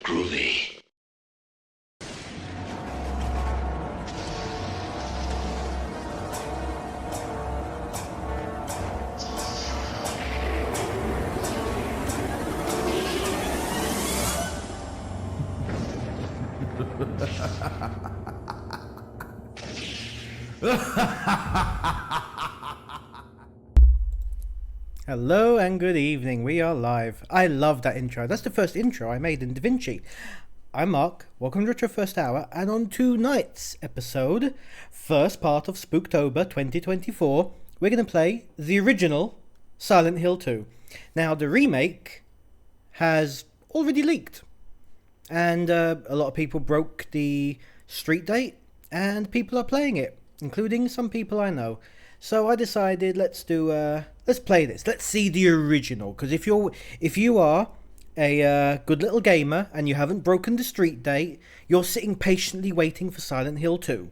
Groovy. Hello and good evening, we are live. I love that intro. That's the first intro I made in DaVinci. I'm Mark, welcome to Retro First Hour, and on tonight's episode, first part of Spooktober 2024, we're going to play the original Silent Hill 2. Now, the remake has already leaked, and a lot of people broke the street date, and people are playing it, including some people I know. So I decided let's play this. Let's see the original, because if you are a good little gamer and you haven't broken the street date, you're sitting patiently waiting for Silent Hill 2.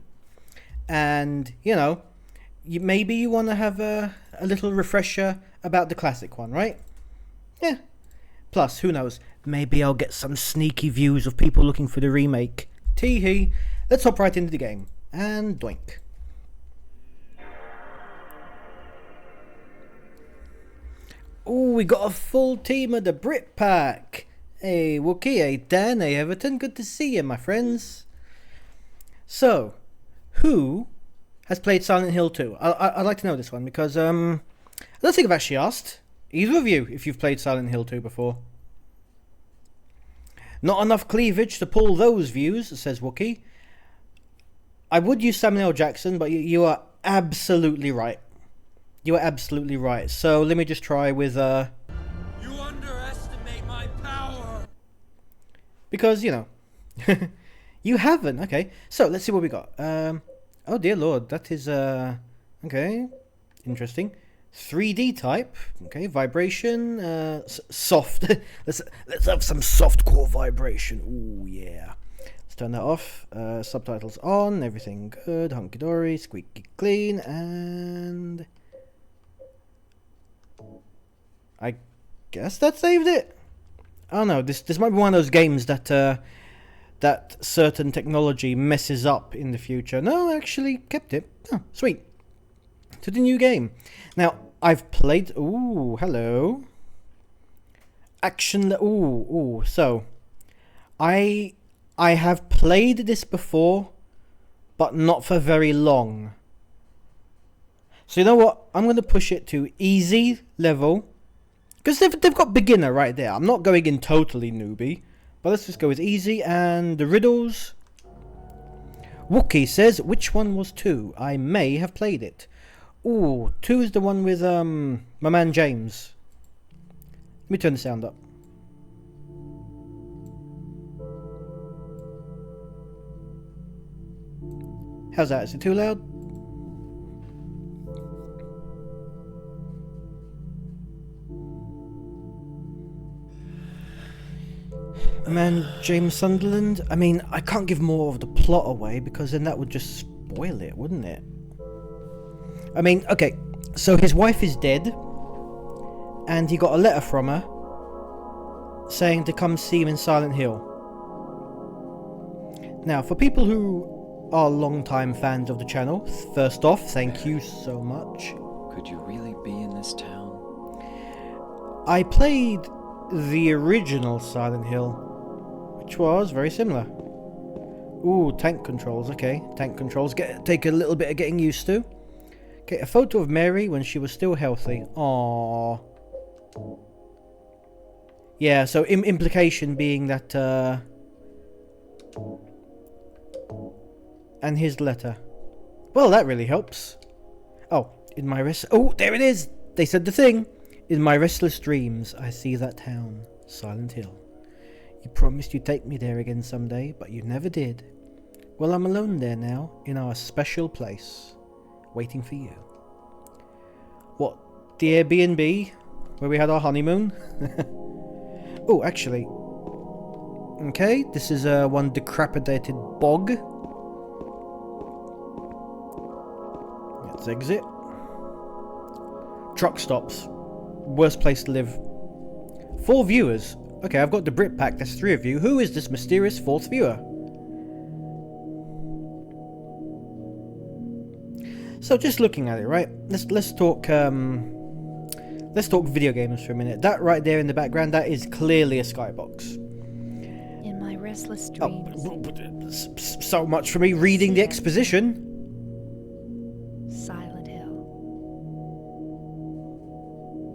And, maybe you want to have a little refresher about the classic one, right? Yeah. Plus, who knows, maybe I'll get some sneaky views of people looking for the remake. Tee-hee. Let's hop right into the game. And doink. Oh, we got a full team of the Brit Pack. Hey, Wookie, hey, Dan, hey, Everton. Good to see you, my friends. So, who has played Silent Hill 2? I'd like to know this one because I don't think I've actually asked either of you if you've played Silent Hill 2 before. Not enough cleavage to pull those views, says Wookie. I would use Samuel L. Jackson, but you are absolutely right. You are absolutely right. So let me just try with You underestimate my power. Because, you know. You haven't. Okay. So let's see what we got. Oh dear lord, that is okay. Interesting. 3D type. Okay, vibration, soft. let's have some soft core vibration. Ooh yeah. Let's turn that off. Subtitles on, everything good, hunky dory, squeaky clean, and I guess that saved it. Oh no, this might be one of those games that that certain technology messes up in the future. No, actually kept it. Oh, sweet. To the new game. Now, I've played... Ooh, hello. Action... Ooh. So, I have played this before, but not for very long. So, you know what? I'm going to push it to easy level. Because they've got beginner right there. I'm not going in totally newbie. But let's just go with easy. And the riddles... Wookie says, which one was 2? I may have played it. Ooh, 2 is the one with my man James. Let me turn the sound up. How's that? Is it too loud? Man James Sunderland? I mean, I can't give more of the plot away because then that would just spoil it, wouldn't it? I mean, okay, so his wife is dead, and he got a letter from her saying to come see him in Silent Hill. Now, for people who are long-time fans of the channel, first off, thank you so much. Could you really be in this town? I played the original Silent Hill, which was very similar. Ooh, tank controls, okay. Tank controls take a little bit of getting used to. Okay, a photo of Mary when she was still healthy. Aww. Yeah, so implication being that, and his letter. Well, that really helps. Oh, in my oh, there it is! They said the thing! In my restless dreams, I see that town, Silent Hill. You promised you'd take me there again someday, but you never did. Well, I'm alone there now, in our special place. Waiting for you. What? The Airbnb? Where we had our honeymoon? Oh, actually. Okay, this is one decrepitated bog. Let's exit. Truck stops. Worst place to live. 4 viewers. Okay, I've got the Brit pack. There's 3 of you. Who is this mysterious 4th viewer? So just looking at it, right? Let's talk video games for a minute. That right there in the background, that is clearly a skybox. In my restless dreams. So much for me reading the exposition. Silent Hill.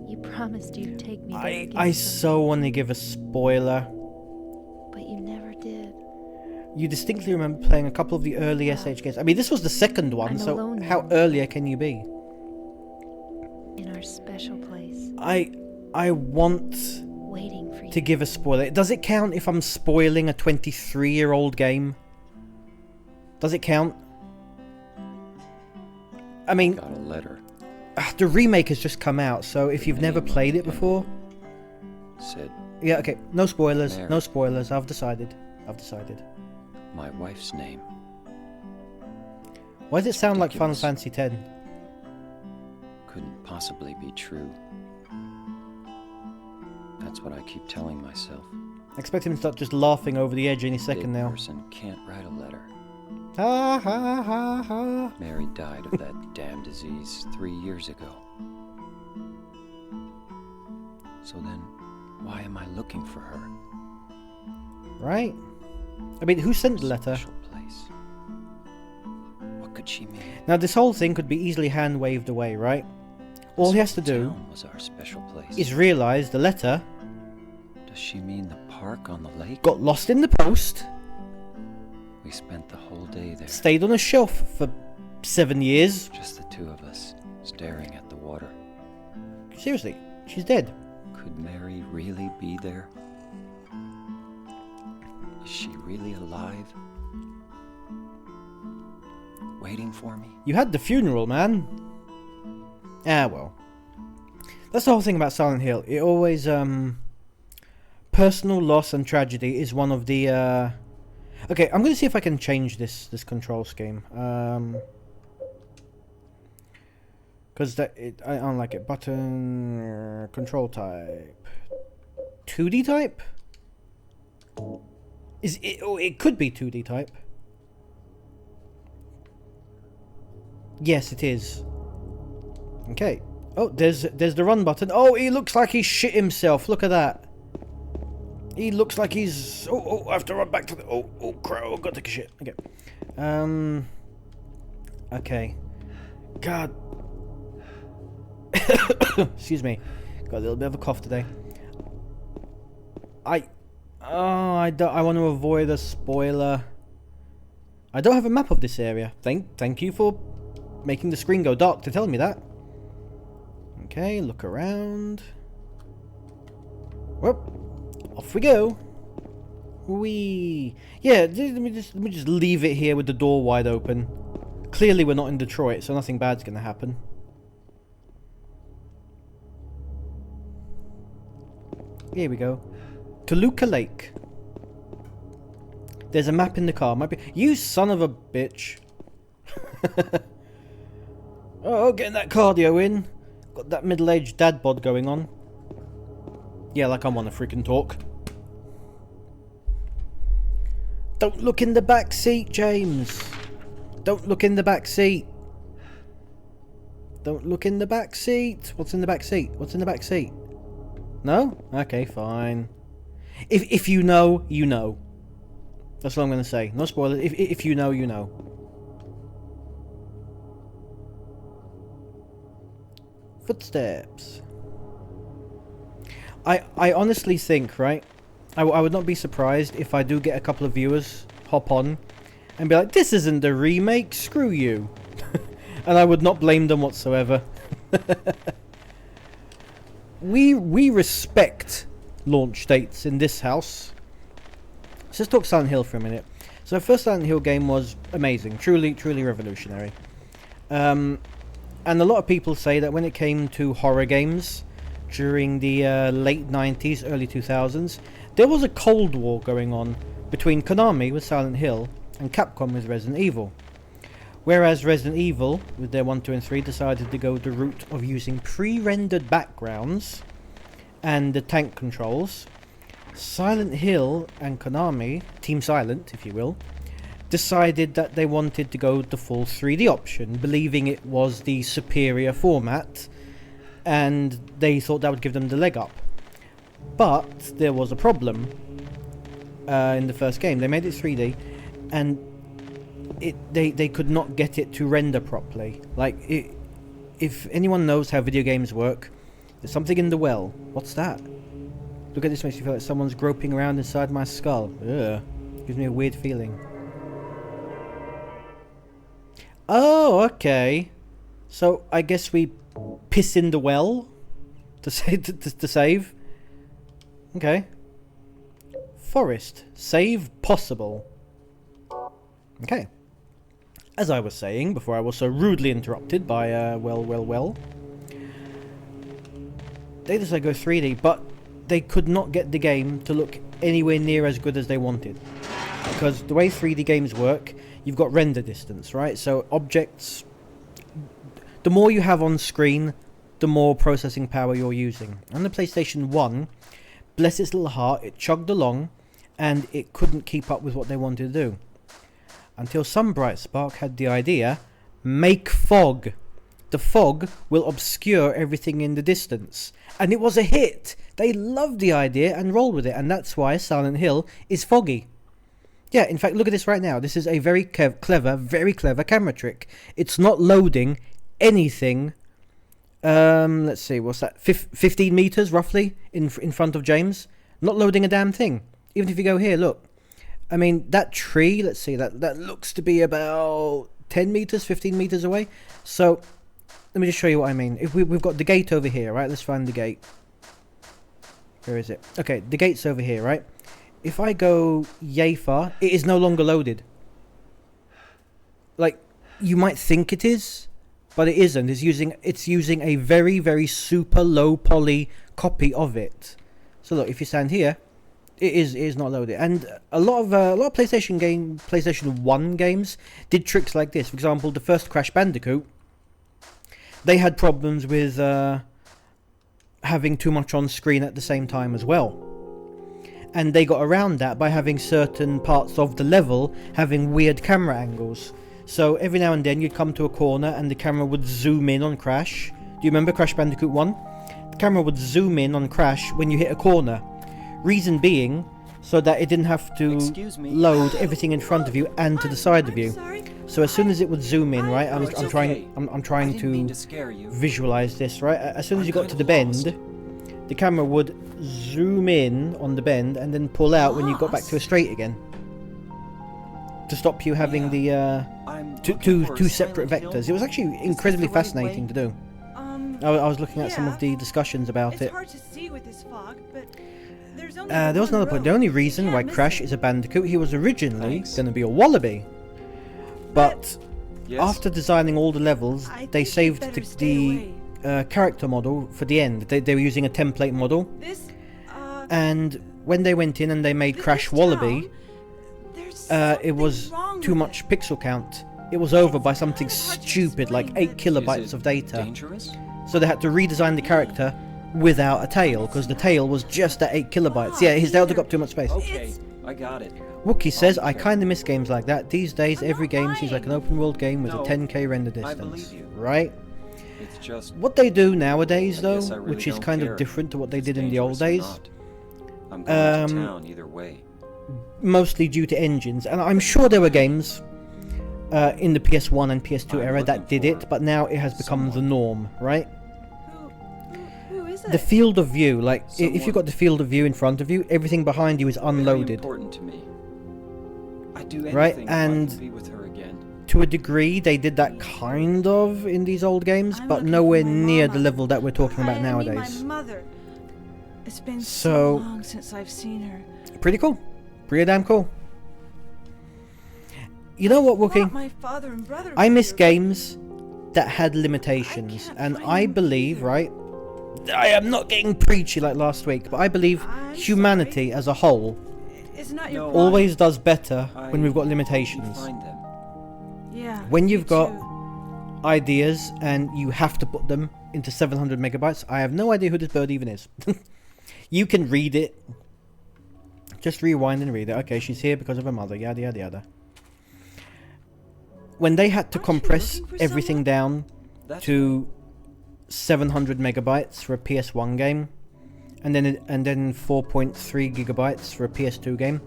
You promised you'd take me there again I so want to give a spoiler. but you never did. You distinctly remember playing a couple of the early SH games. I mean, this was the second one, I'm so alone how now. earlier can you be? In our special place. I want Waiting for you. to give a spoiler. Does it count if I'm spoiling a 23-year-old game? Does it count? I mean, Got a letter. the remake has just come out, so if you've never played it before... Said Yeah, okay, no spoilers, Mary. no spoilers, I've decided. my wife's name. Why does it sound like Final Ridiculous. Fantasy X? Couldn't possibly be true. That's what I keep telling myself. I expect him to start just laughing over the edge any second Dead now. person can't write a letter. Ha ha ha ha. Mary died of that damn disease 3 years ago. So then, why am I looking for her? Right? I mean, who sent the letter? Special place. did she mean? Now, this whole thing could be easily hand-waved away, right? All he has to do Town was our special place. is realise the letter Does she mean the park on the lake? got lost in the post, We spent the whole day there. stayed on a shelf for 7 years. Just the two of us, staring at the water. Seriously, she's dead. Could Mary really be there? Is she really alive? Waiting for me? You had the funeral, man. Ah, well. That's the whole thing about Silent Hill. It always, personal loss and tragedy is one of the, Okay, I'm going to see if I can change this control scheme. Because I don't like it. Button, control type. 2D type? Is it? Oh, it could be 2D type. Yes, it is. Okay. Oh, there's the run button. Oh, he looks like he shit himself. Look at that. He looks like he's... Oh, I have to run back to the... Oh, crap. I've got to take a shit. Okay. Okay. God. Excuse me. Got a little bit of a cough today. I want to avoid a spoiler. I don't have a map of this area. Thank you for making the screen go dark to tell me that. Okay, look around. Whoop. Off we go. Wee. Yeah, let me just leave it here with the door wide open. Clearly we're not in Detroit, so nothing bad's gonna happen. Here we go. Toluca Lake. There's a map in the car. Might be... You son of a bitch. Oh, getting that cardio in. Got that middle-aged dad bod going on. Yeah, like I'm on a freaking talk. Don't look in the back seat, James. Don't look in the back seat. Don't look in the back seat. What's in the back seat? What's in the back seat? No? Okay, fine. If you know, you know. That's what I'm going to say. No spoilers. If you know, you know. Footsteps. I honestly think, right? I would not be surprised if I do get a couple of viewers hop on and be like, this isn't the remake, screw you. And I would not blame them whatsoever. We respect launch dates in this house. Let's just talk Silent Hill for a minute. So the first Silent Hill game was amazing, truly revolutionary. And a lot of people say that when it came to horror games during the late 90s, early 2000s, there was a cold war going on between Konami with Silent Hill and Capcom with Resident Evil. Whereas Resident Evil, with their 1, 2 and 3, decided to go the route of using pre-rendered backgrounds and the tank controls, Silent Hill and Konami, Team Silent if you will, decided that they wanted to go the full 3D option, believing it was the superior format, and they thought that would give them the leg up. But there was a problem in the first game. They made it 3D, and they could not get it to render properly. If anyone knows how video games work, there's something in the well. What's that? Look at this, makes me feel like someone's groping around inside my skull. Ugh. Gives me a weird feeling. Oh, okay. So I guess we piss in the well to save. Okay. Forest. Save possible. Okay. As I was saying before I was so rudely interrupted by, well. They decided to go 3D, but they could not get the game to look anywhere near as good as they wanted. Because the way 3D games work, you've got render distance, right? So objects, the more you have on screen, the more processing power you're using. On the PlayStation 1, bless its little heart, it chugged along, and it couldn't keep up with what they wanted to do. Until some bright spark had the idea, make fog. The fog will obscure everything in the distance. And it was a hit. They loved the idea and rolled with it, and that's why Silent Hill is foggy. Yeah, in fact, look at this right now. This is a very very clever camera trick. It's not loading anything. Let's see, what's that? 15 meters roughly in front of James. Not loading a damn thing. Even if you go here, look. I mean, that tree, let's see, that looks to be about 10 meters, 15 meters away. So, let me just show you what I mean. If we've got the gate over here, right? Let's find the gate. Where is it? Okay, the gate's over here, right? If I go yay far, it is no longer loaded. Like, you might think it is, but it isn't. It's using a very, very super low poly copy of it. So look, if you stand here, it is not loaded. And a lot of PlayStation 1 games did tricks like this. For example, the first Crash Bandicoot, they had problems with having too much on screen at the same time as well. And they got around that by having certain parts of the level having weird camera angles. So every now and then you'd come to a corner and the camera would zoom in on Crash. Do you remember Crash Bandicoot 1? The camera would zoom in on Crash when you hit a corner. Reason being, so that it didn't have to load everything in front of you and to the side of you. So as soon as it would zoom in, right? I'm trying to visualize this, right? As soon as you got to the bend, the camera would zoom in on the bend and then pull out when you got back to a straight again. To stop you having the two separate vectors. It was actually incredibly fascinating to do. I was looking at some of the discussions about it. Hard to see with this fog, but there was another point. The only reason why Crash is a bandicoot, he was originally going to be a wallaby. But after designing all the levels, they saved the character model for the end. They were using a template model. And when they went in and they made Crash Wallaby, it was too much pixel count. It was over by something stupid like 8 kilobytes of data. Dangerous? So they had to redesign the character without a tail, because the tail was just at 8 kilobytes. Yeah, his tail took up too much space. Okay, I got it. Wookie says, I kinda miss games like that. These days, every game seems like an open world game with No, a 10k render I distance. believe you. Right? It's just What they do nowadays, I though, guess I really which is don't kind care of different to what they if did it's in the old dangerous or days, not. I'm going to town either way. mostly due to engines. And I'm sure there were games in the PS1 and PS2 I'm era that looking did it, for but now it has become the someone. norm, right? who is it? The field of view, like if Someone. you've got the field of view in front of you, everything behind you is Very unloaded. important to me. I'd do anything Right, if and I could be with her again. To a degree, they did that kind of in these old games, I'm but looking for nowhere my near mama. the level that we're talking about I mean nowadays. my mother. It's been So- so long since I've seen her. Pretty cool. Pretty damn cool. You know what, Thought Wookie? my father and brother I were miss here, but games that had limitations, can't and find I them believe, either. right? I am not getting preachy like last week, but I believe I'm humanity as a whole It's not your No. blood. always does better I when we've got can limitations. find them. Yeah. When you you've got too. ideas and you have to put them into 700 megabytes, I have no idea who this bird even is. You can read it. Just rewind and read it. Okay, she's here because of her mother, yada yada yada. When they had to Aren't you compress looking for everything someone? down That's to 700 megabytes for a PS1 game, and then 4.3 gigabytes for a PS2 game,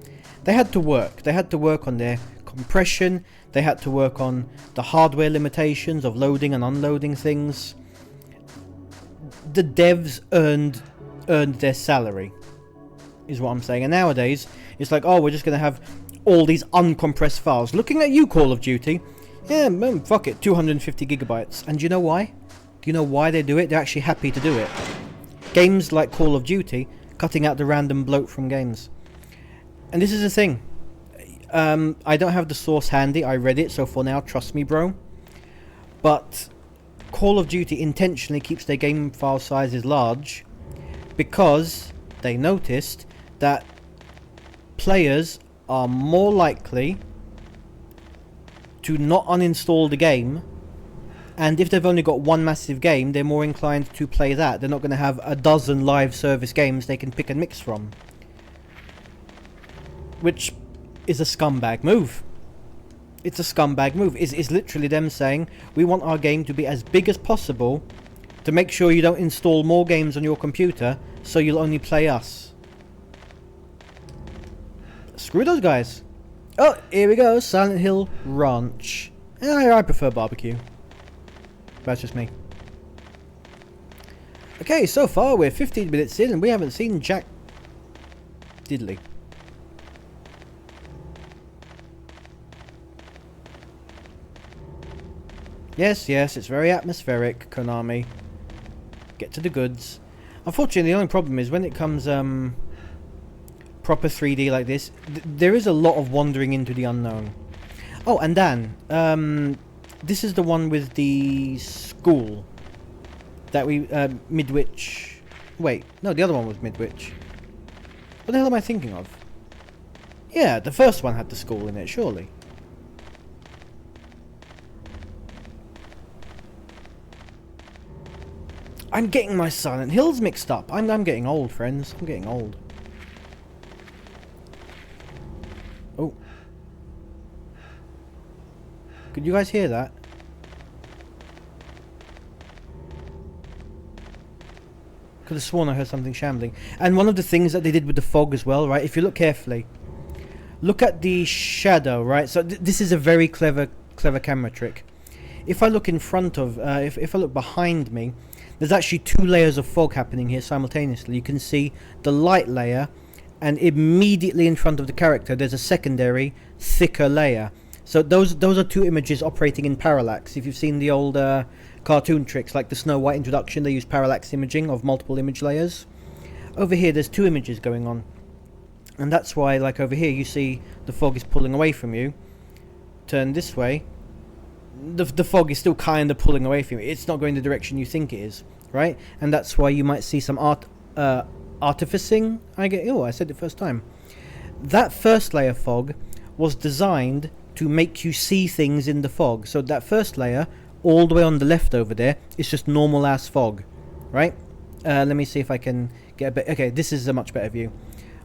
they had to work. They had to work on their compression. They had to work on the hardware limitations of loading and unloading things. The devs earned their salary, is what I'm saying. And nowadays, it's like, oh, we're just gonna have all these uncompressed files. Looking at you, Call of Duty. Yeah, man, fuck it, 250 gigabytes. And do you know why? Do you know why they do it? They're actually happy to do it. Games like Call of Duty, cutting out the random bloat from games. And this is the thing. I don't have the source handy. I read it, so for now, trust me, bro. But Call of Duty intentionally keeps their game file sizes large because they noticed that players are more likely to not uninstall the game, and if they've only got one massive game, they're more inclined to play that. They're not going to have a dozen live service games they can pick and mix from, which is a scumbag move. It's a scumbag move. It's literally them saying, we want our game to be as big as possible to make sure you don't install more games on your computer, so you'll only play us. Screw those guys. Oh, here we go. Silent Hill Ranch. I prefer barbecue. That's just me. Okay, so far we're 15 minutes in and we haven't seen Jack Diddley. Yes, it's very atmospheric, Konami. Get to the goods. Unfortunately, the only problem is when it comes proper 3D like this, there is a lot of wandering into the unknown. Oh, and Dan, this is the one with the school that we Midwich. Wait, no, the other one was Midwich. What the hell am I thinking of? Yeah, the first one had the school in it, surely. I'm getting my Silent Hills mixed up. I'm getting old, friends. I'm getting old. Oh. Could you guys hear that? Could have sworn I heard something shambling. And one of the things that they did with the fog as well, right? If you look carefully, look at the shadow, right? So this is a very clever camera trick. If I look in front of, if I look behind me, there's actually two layers of fog happening here simultaneously. You can see the light layer, and immediately in front of the character, there's a secondary, thicker layer. So those are two images operating in parallax. If you've seen the old cartoon tricks, like the Snow White introduction, they use parallax imaging of multiple image layers. Over here, there's two images going on. And that's why, like over here, you see the fog is pulling away from you. Turn this way. The fog is still kind of pulling away from you. It's not going the direction you think it is, right? And that's why you might see some artificing. I said it first time. That first layer fog was designed to make you see things in the fog. So that first layer, all the way on the left over there, is just normal ass fog, right? Let me see if I can get a bit. Okay, this is a much better view.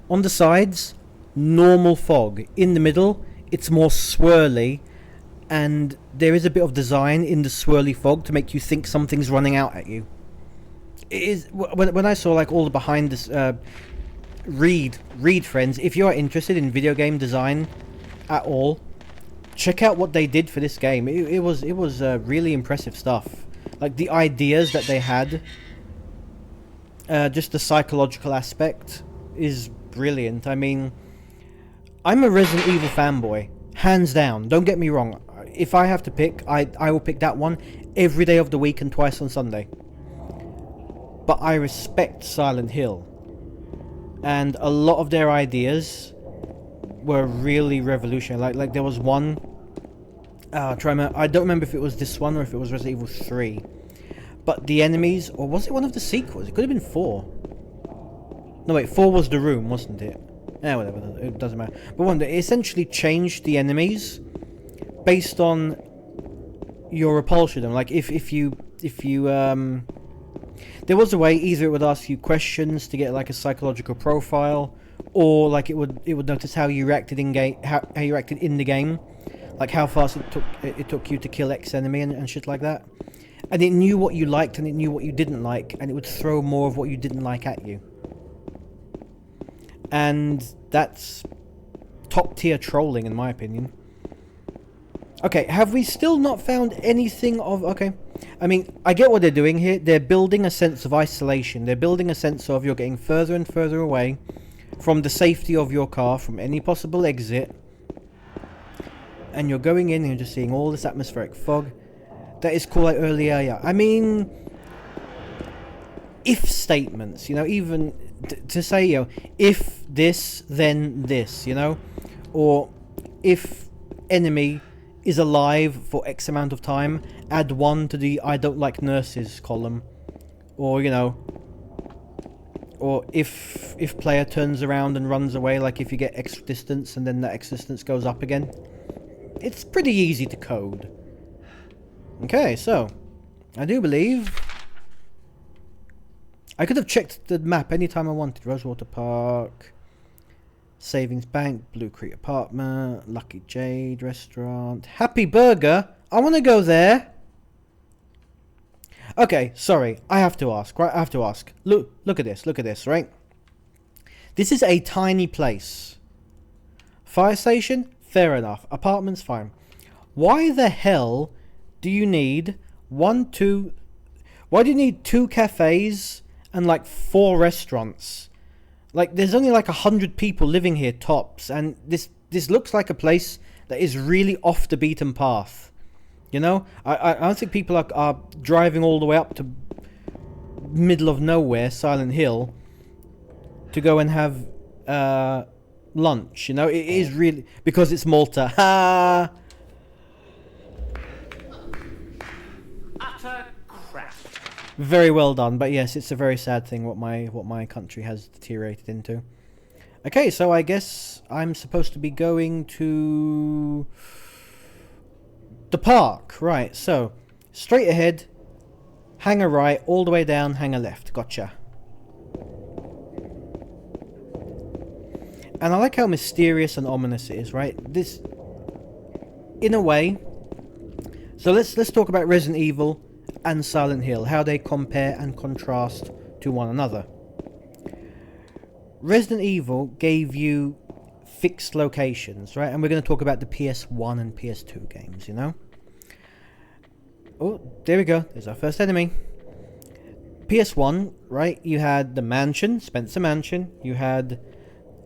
On the sides, normal fog. In the middle, it's more swirly. And there is a bit of design in the swirly fog to make you think something's running out at you. It is when I saw like all the behind this, read friends. If you are interested in video game design at all, check out what they did for this game. It was really impressive stuff. Like the ideas that they had, just the psychological aspect is brilliant. I mean, I'm a Resident Evil fanboy, hands down. Don't get me wrong. If I have to pick, I will pick that one every day of the week and twice on Sunday. But I respect Silent Hill. And a lot of their ideas were really revolutionary. Like there was one... I don't remember if it was this one or if it was Resident Evil 3. But the enemies... Or was it one of the sequels? It could have been 4. No, wait, 4 was the room, wasn't it? Whatever, it doesn't matter. But one, they essentially changed the enemies based on your repulsion. Like if you there was a way either it would ask you questions to get like a psychological profile, or like it would notice how you reacted in game, how you reacted in the game, like how fast it took you to kill X enemy and shit like that. And it knew what you liked and it knew what you didn't like, and it would throw more of what you didn't like at you. And that's top tier trolling in my opinion. Okay, have we still not found anything of... Okay, I mean, I get what they're doing here. They're building a sense of isolation. They're building a sense of you're getting further and further away from the safety of your car, from any possible exit. And you're going in and you're just seeing all this atmospheric fog. That is cool, like earlier, yeah. I mean, if statements, you know, even to say, you know, if this, then this, you know? Or if enemy is alive for X amount of time, add 1 to the I don't like nurses column. Or, you know, or if player turns around and runs away, like if you get X distance and then that X distance goes up again. It's pretty easy to code. Okay, so I do believe I could have checked the map anytime I wanted. Rosewater Park, Savings Bank, Blue Creek Apartment, Lucky Jade Restaurant, Happy Burger. I want to go there. Okay, sorry. I have to ask, right? I have to ask. Look at this, right? This is a tiny place. Fire station, Fair enough. Apartment's fine. Why the hell do you need why do you need 2 cafes and like 4 restaurants? Like, there's only like 100 people living here tops, and this looks like a place that is really off the beaten path. You know, I don't think people are driving all the way up to middle of nowhere, Silent Hill, to go and have lunch. You know, it is really because it's Malta. Ha! Utter crap. Very well done, but yes, it's a very sad thing what my country has deteriorated into. Okay, so I guess I'm supposed to be going to the park, right? So straight ahead, hang a right, all the way down, hang a left. Gotcha. And I like how mysterious and ominous it is, right? This, in a way. So let's talk about Resident Evil and Silent Hill, how they compare and contrast to one another. Resident Evil gave you fixed locations, right? And we're going to talk about the PS1 and PS2 games, you know? Oh, there we go. There's our first enemy. PS1, right? You had the mansion, Spencer Mansion. You had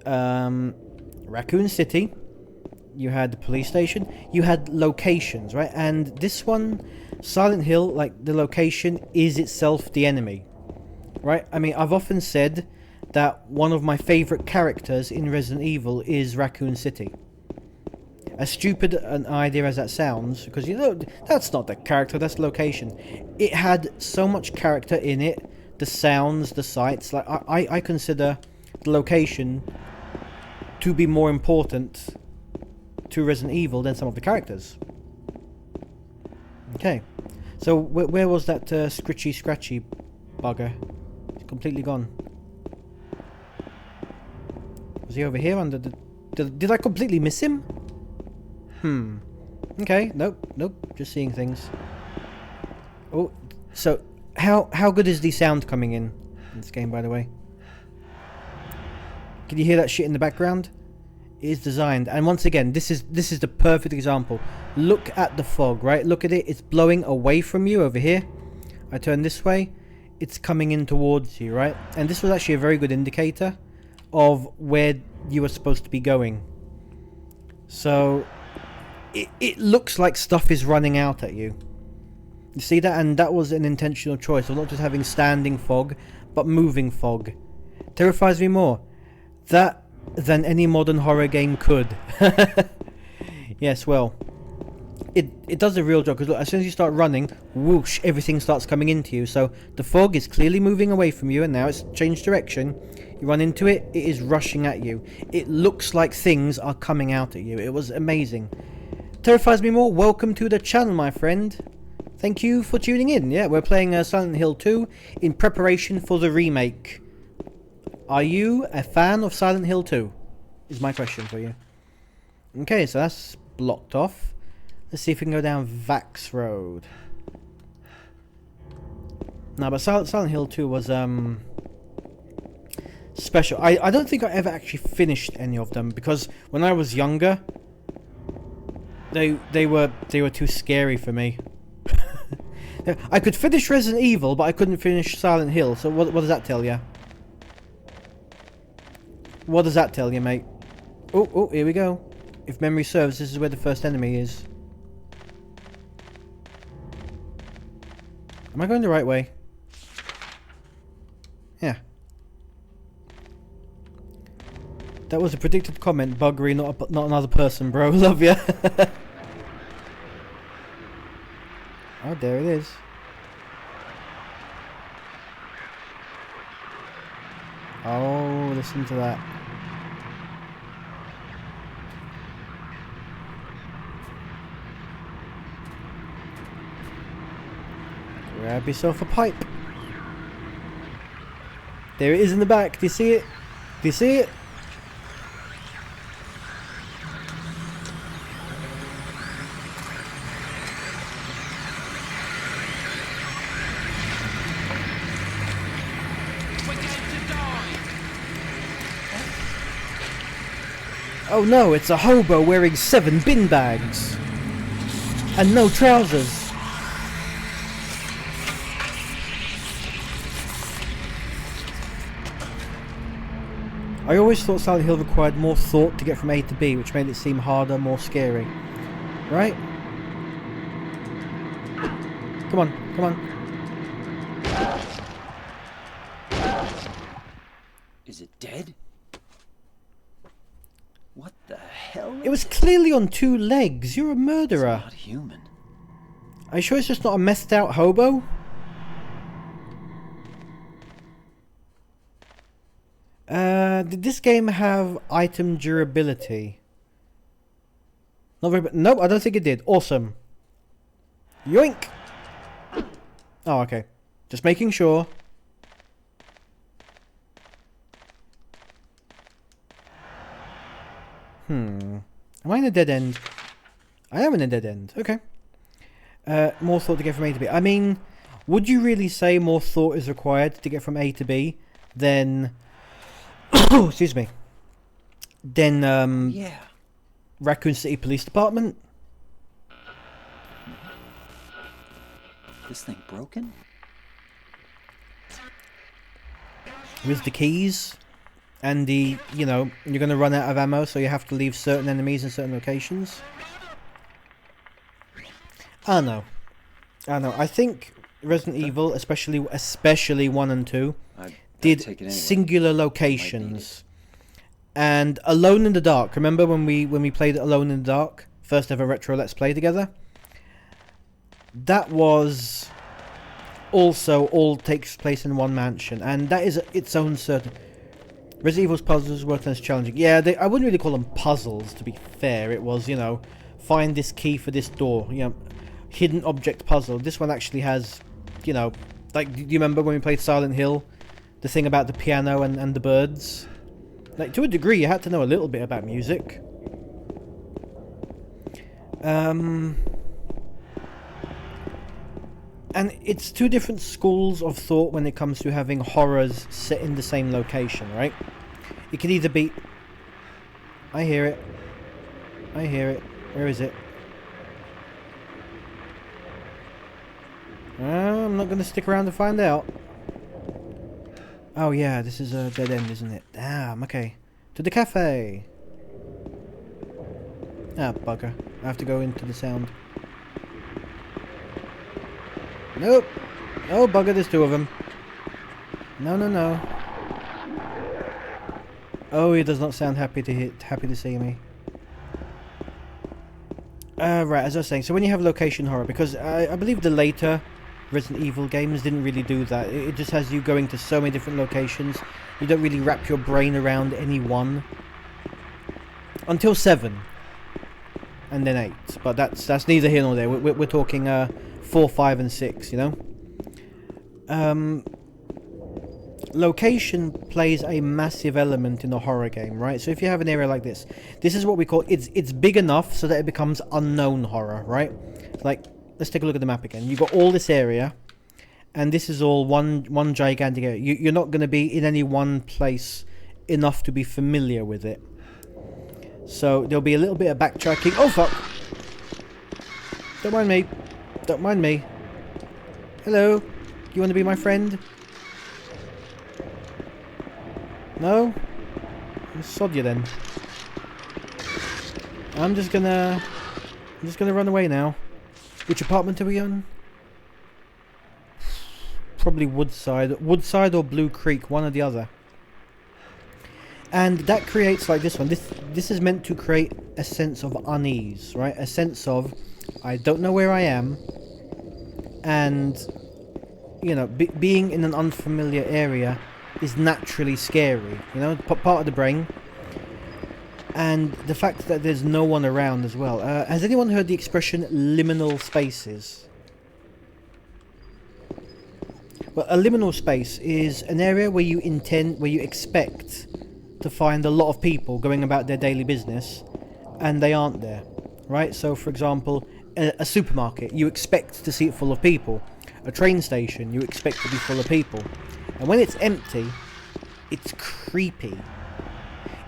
Raccoon City. You had the police station. You had locations, right? And this one, Silent Hill, like, the location is itself the enemy, right? I mean, I've often said that one of my favourite characters in Resident Evil is Raccoon City. As stupid an idea as that sounds, because, you know, that's not the character, that's the location. It had so much character in it, the sounds, the sights. Like, I consider the location to be more important to Resident Evil than some of the characters. Okay, so where was that Scritchy Scratchy bugger? It's completely gone. Was he over here under the... Did I completely miss him? Okay, nope, just seeing things. Oh, so how good is the sound coming in this game, by the way? Can you hear that shit in the background? It is designed, and once again, this is the perfect example. Look at the fog, right? Look at it. It's blowing away from you over here. I turn this way, it's coming in towards you, right? And this was actually a very good indicator of where you were supposed to be going. So it looks like stuff is running out at you. You see that? And that was an intentional choice of not just having standing fog, but moving fog. Terrifies me more that than any modern horror game could. Yes, well, it does a real job, because look, as soon as you start running, whoosh, everything starts coming into you. So the fog is clearly moving away from you, and now it's changed direction. You run into it, it is rushing at you. It looks like things are coming out at you. It was amazing. Terrifies me more. Welcome to the channel, my friend. Thank you for tuning in. Yeah, we're playing Silent Hill 2 in preparation for the remake. Are you a fan of Silent Hill 2? Is my question for you. Okay, so that's blocked off. Let's see if we can go down Vax Road. No, but Silent Hill 2 was special. I don't think I ever actually finished any of them, because when I was younger, they were too scary for me. I could finish Resident Evil, but I couldn't finish Silent Hill. So what does that tell you? What does that tell you, mate? Oh, here we go. If memory serves, this is where the first enemy is. Am I going the right way? Yeah. That was a predicted comment, Buggery, not another person, bro. Love ya. Oh, there it is. Oh, listen to that. Grab yourself a pipe. There it is in the back. Do you see it? Do you see it? Oh no, it's a hobo wearing 7 bin bags. And no trousers. I always thought Silent Hill required more thought to get from A to B, which made it seem harder, more scary. Right? Come on, come on. Is it dead? What the hell? It was clearly on 2 legs. You're a It's murderer. not human. Are you sure it's just not a messed out hobo? Did this game have item durability? Not very. Nope, I don't think it did. Awesome. Yoink! Oh, okay. Just making sure. Am I in a dead end? I am in a dead end. Okay. More thought to get from A to B. I mean, would you really say more thought is required to get from A to B than... excuse me. Than, Yeah. Raccoon City Police Department? This thing broken? With the keys? And the, you know, you're going to run out of ammo, so you have to leave certain enemies in certain locations? I don't know. I think Resident Evil, especially 1 and 2, I'd did take it anyway. singular locations. And Alone in the Dark, remember when we played Alone in the Dark? First ever retro Let's Play together? That was also all takes place in one mansion, and that is its own certain... Resident Evil's puzzles were less challenging. Yeah, I wouldn't really call them puzzles, to be fair. It was, you know, find this key for this door, you know, hidden object puzzle. This one actually has, you know, like, do you remember when we played Silent Hill? The thing about the piano and the birds? Like, to a degree, you had to know a little bit about music. And it's 2 different schools of thought when it comes to having horrors set in the same location, right? It can either be... I hear it. I hear it. Where is it? I'm not going to stick around to find out. Oh yeah, this is a dead end, isn't it? Damn, okay. To the cafe! Ah, bugger. I have to go into the sound. Nope. Oh, bugger, there's 2 of them. No, no, no. Oh, he does not sound happy to see me. Right, as I was saying, so when you have location horror, because I believe the later Resident Evil games didn't really do that. It just has you going to so many different locations. You don't really wrap your brain around any one. Until 7. And then 8. But that's neither here nor there. We're talking 4, 5, and 6, you know? Location plays a massive element in a horror game, right? So if you have an area like this is what we call, it's big enough so that it becomes unknown horror, right? Like, let's take a look at the map again. You've got all this area, and this is all one gigantic area. You're not going to be in any one place enough to be familiar with it. So there'll be a little bit of backtracking. Oh, fuck! Don't mind me. Don't mind me. Hello? You want to be my friend? No? I'll sod you then. I'm just gonna run away now. Which apartment are we on? Probably Woodside. Woodside or Blue Creek, one or the other. And that creates, like this one, this is meant to create a sense of unease, right? A sense of, I don't know where I am, and, you know, being in an unfamiliar area is naturally scary, you know, part of the brain. And the fact that there's no one around as well. Has anyone heard the expression liminal spaces? Well, a liminal space is an area where you expect to find a lot of people going about their daily business, and they aren't there, right? So, for example, a supermarket, you expect to see it full of people. A train station, you expect to be full of people. And when it's empty, it's creepy.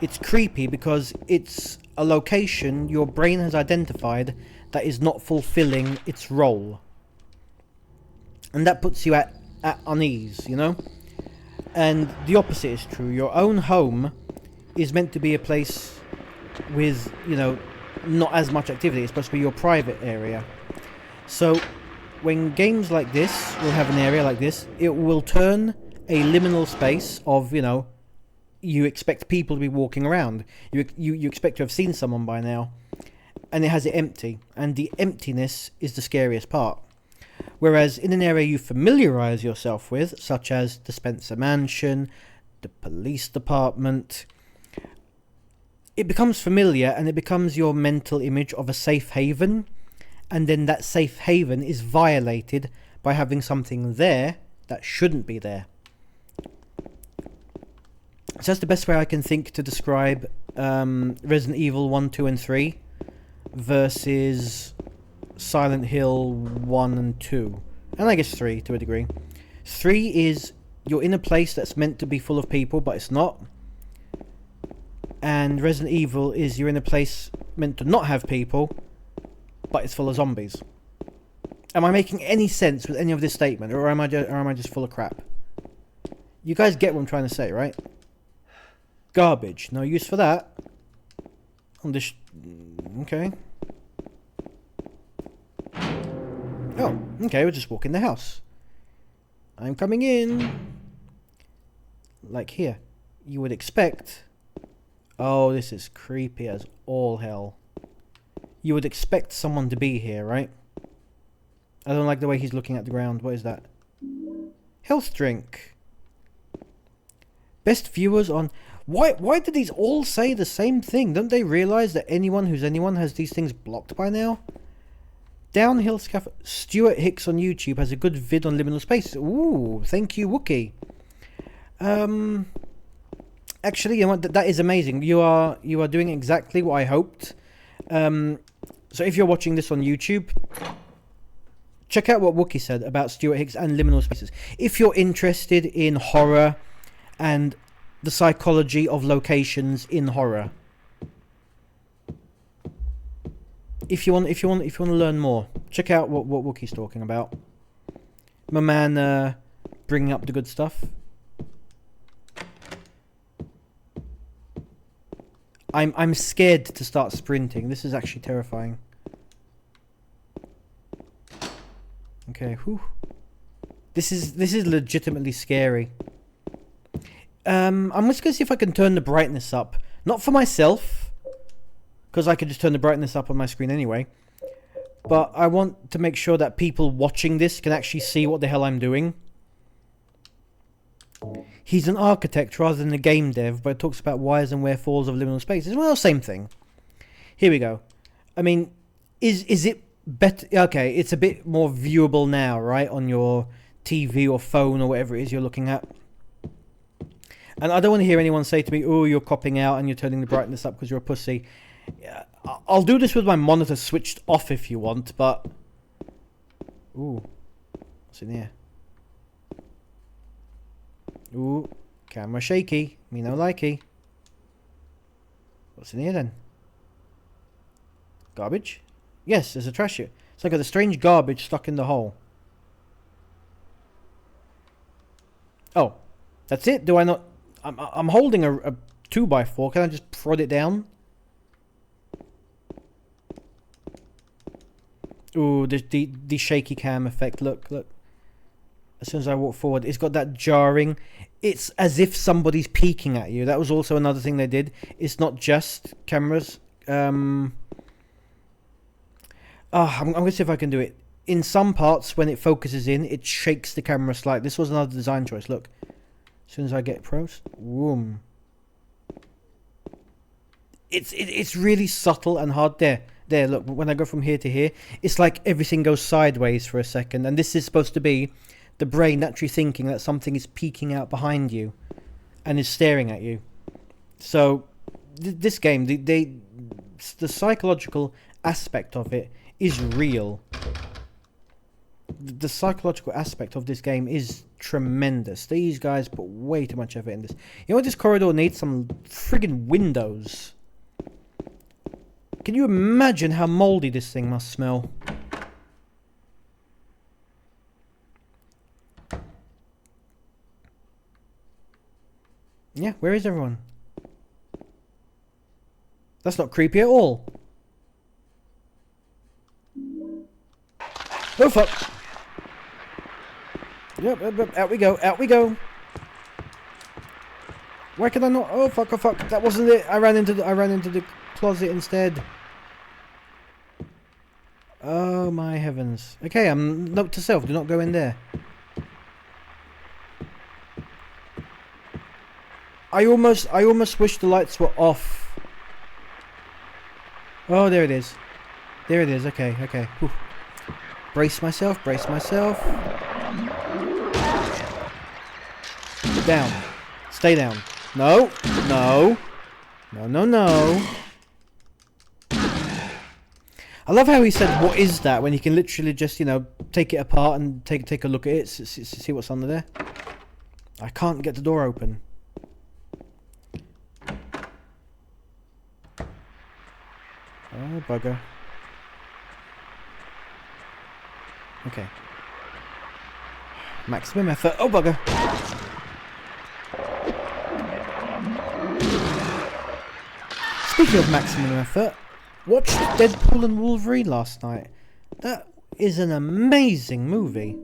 It's creepy because it's a location your brain has identified that is not fulfilling its role. And that puts you at unease, you know? And the opposite is true. Your own home is meant to be a place with, you know, not as much activity. It's supposed to be your private area. So when games like this will have an area like this, it will turn a liminal space of, you know, you expect people to be walking around. You expect to have seen someone by now. And it has it empty. And the emptiness is the scariest part. Whereas in an area you familiarise yourself with, such as the Spencer Mansion, the police department, it becomes familiar and it becomes your mental image of a safe haven. And then that safe haven is violated by having something there that shouldn't be there. So that's the best way I can think to describe Resident Evil 1, 2 and 3 versus Silent Hill 1 and 2. And I guess 3 to a degree. 3 is you're in a place that's meant to be full of people, but it's not. And Resident Evil is you're in a place meant to not have people, but it's full of zombies. Am I making any sense with any of this statement, or am I just full of crap? You guys get what I'm trying to say, right? Garbage. No use for that. On this... okay. Oh, okay, we'll just walk in the house. I'm coming in. Like here. You would expect... oh, this is creepy as all hell. You would expect someone to be here, right? I don't like the way he's looking at the ground. What is that? Health drink. Best viewers on... Why do these all say the same thing? Don't they realise that anyone who's anyone has these things blocked by now? Downhill Scaffold... Stuart Hicks on YouTube has a good vid on liminal spaces. Ooh, thank you, Wookie. Actually, you know what? That is amazing. You are doing exactly what I hoped. So if you're watching this on YouTube, check out what Wookie said about Stuart Hicks and liminal spaces. If you're interested in horror and the psychology of locations in horror, if you want to learn more, check out what Wookie's talking about. My man, bringing up the good stuff. I'm scared to start sprinting. This is actually terrifying. Okay, whew. This is legitimately scary. I'm just gonna see if I can turn the brightness up. Not for myself, because I could just turn the brightness up on my screen anyway. But I want to make sure that people watching this can actually see what the hell I'm doing. He's an architect rather than a game dev, but talks about whys and wherefores of liminal spaces. Well, same thing. Here we go. I mean, is it better? Okay, it's a bit more viewable now, right? On your TV or phone or whatever it is you're looking at. And I don't want to hear anyone say to me, oh, you're copping out and you're turning the brightness up because you're a pussy. Yeah, I'll do this with my monitor switched off if you want, but... ooh. What's in here? Ooh. Camera shaky. Me no likey. What's in here then? Garbage? Yes, there's a trash here. It's like a strange garbage stuck in the hole. Oh. That's it? Do I not... I'm holding a 2x4. Can I just prod it down? Ooh, the shaky cam effect. Look. As soon as I walk forward, it's got that jarring... it's as if somebody's peeking at you. That was also another thing they did. It's not just cameras. I'm going to see if I can do it. In some parts, when it focuses in, it shakes the camera slightly. This was another design choice. Look. As soon as I get pros, whoom. It's really subtle and hard. There, look, when I go from here to here, it's like everything goes sideways for a second. And this is supposed to be the brain naturally thinking that something is peeking out behind you and is staring at you. So, this game, the psychological aspect of it is real. The psychological aspect of this game is tremendous. These guys put way too much effort in this. You know what this corridor needs? Some friggin' windows. Can you imagine how mouldy this thing must smell? Yeah, where is everyone? That's not creepy at all. Oh fuck! Yep, out we go, out we go. Why can I not? Oh fuck! Oh fuck! That wasn't it. I ran into the closet instead. Oh my heavens! Okay, note to self: do not go in there. I almost wish the lights were off. Oh, there it is. There it is. Okay, okay. Whew. Brace myself. Brace myself. Down. Stay down. No. No. No, no, no. I love how he said, "What is that?" when you can literally just, you know, take it apart and take a look at it, see what's under there. I can't get the door open. Oh, bugger. Okay. Maximum effort. Oh, bugger. Speaking of maximum effort, watched Deadpool and Wolverine last night. That is an amazing movie.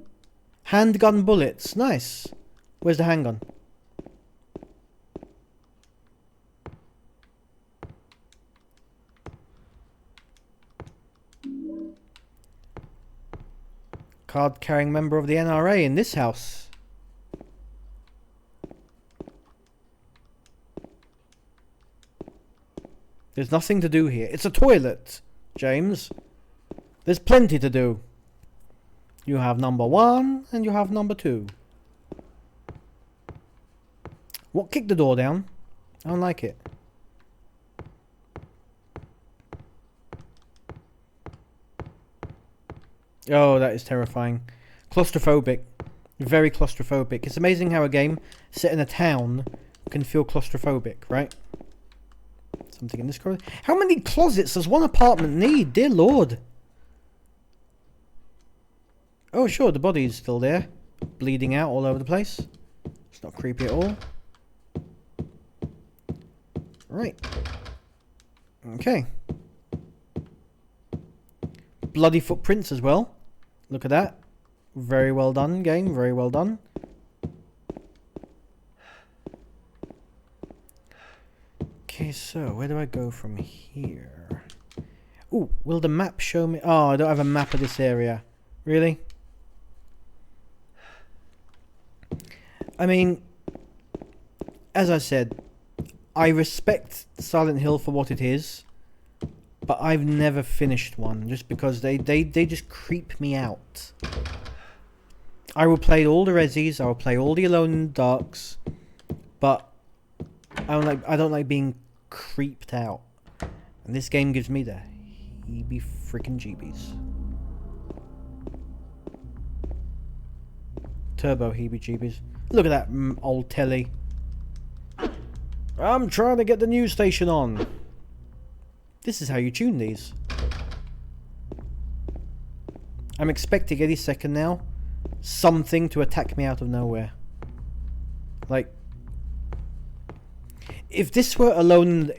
Handgun bullets. Nice. Where's the handgun? Card-carrying member of the NRA in this house. There's nothing to do here. It's a toilet, James. There's plenty to do. You have number 1 and you have number 2. What kicked the door down? I don't like it. Oh, that is terrifying. Claustrophobic. Very claustrophobic. It's amazing how a game set in a town can feel claustrophobic, right? Something in this corridor. How many closets does one apartment need? Dear Lord. Oh, sure, the body's still there. Bleeding out all over the place. It's not creepy at all. Right. Okay. Bloody footprints as well. Look at that. Very well done, game. Very well done. Okay, so where do I go from here? Ooh, will the map show me? Oh, I don't have a map of this area. Really? I mean, as I said, I respect Silent Hill for what it is. But I've never finished one, just because they just creep me out. I will play all the Resis, I will play all the Alone in the Darks, but I don't like being creeped out. And this game gives me the heebie freaking jeebies. Turbo heebie jeebies. Look at that old telly. I'm trying to get the news station on. This is how you tune these. I'm expecting any second now something to attack me out of nowhere. Like, if this were Alone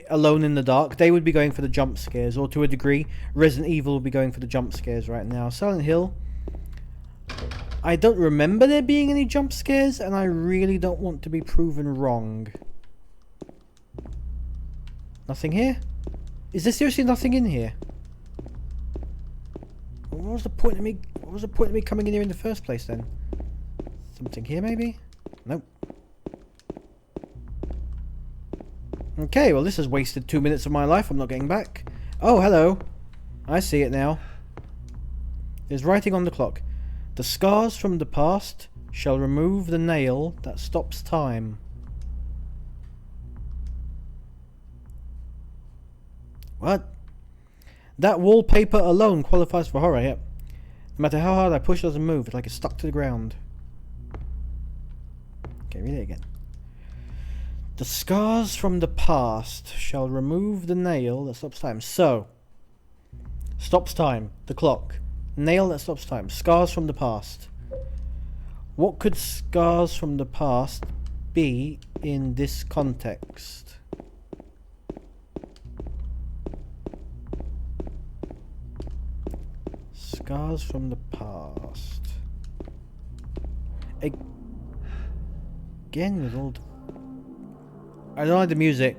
in the Dark, they would be going for the jump scares, or to a degree, Resident Evil would be going for the jump scares right now. Silent Hill, I don't remember there being any jump scares, and I really don't want to be proven wrong. Nothing here? Is there seriously nothing in here? What was the point of me? What was the point of me coming in here in the first place then? Something here maybe? Nope. Okay, well this has wasted 2 minutes of my life. I'm not getting back. Oh, hello. I see it now. There's writing on the clock. The scars from the past shall remove the nail that stops time. What? That wallpaper alone qualifies for horror, yep. No matter how hard I push, it doesn't move. It's like it's stuck to the ground. Okay, read it again. The scars from the past shall remove the nail that stops time. So, Stops time. The clock. Nail that stops time. Scars from the past. What could scars from the past be in this context? Scars from the past. Again with all the... I don't like the music.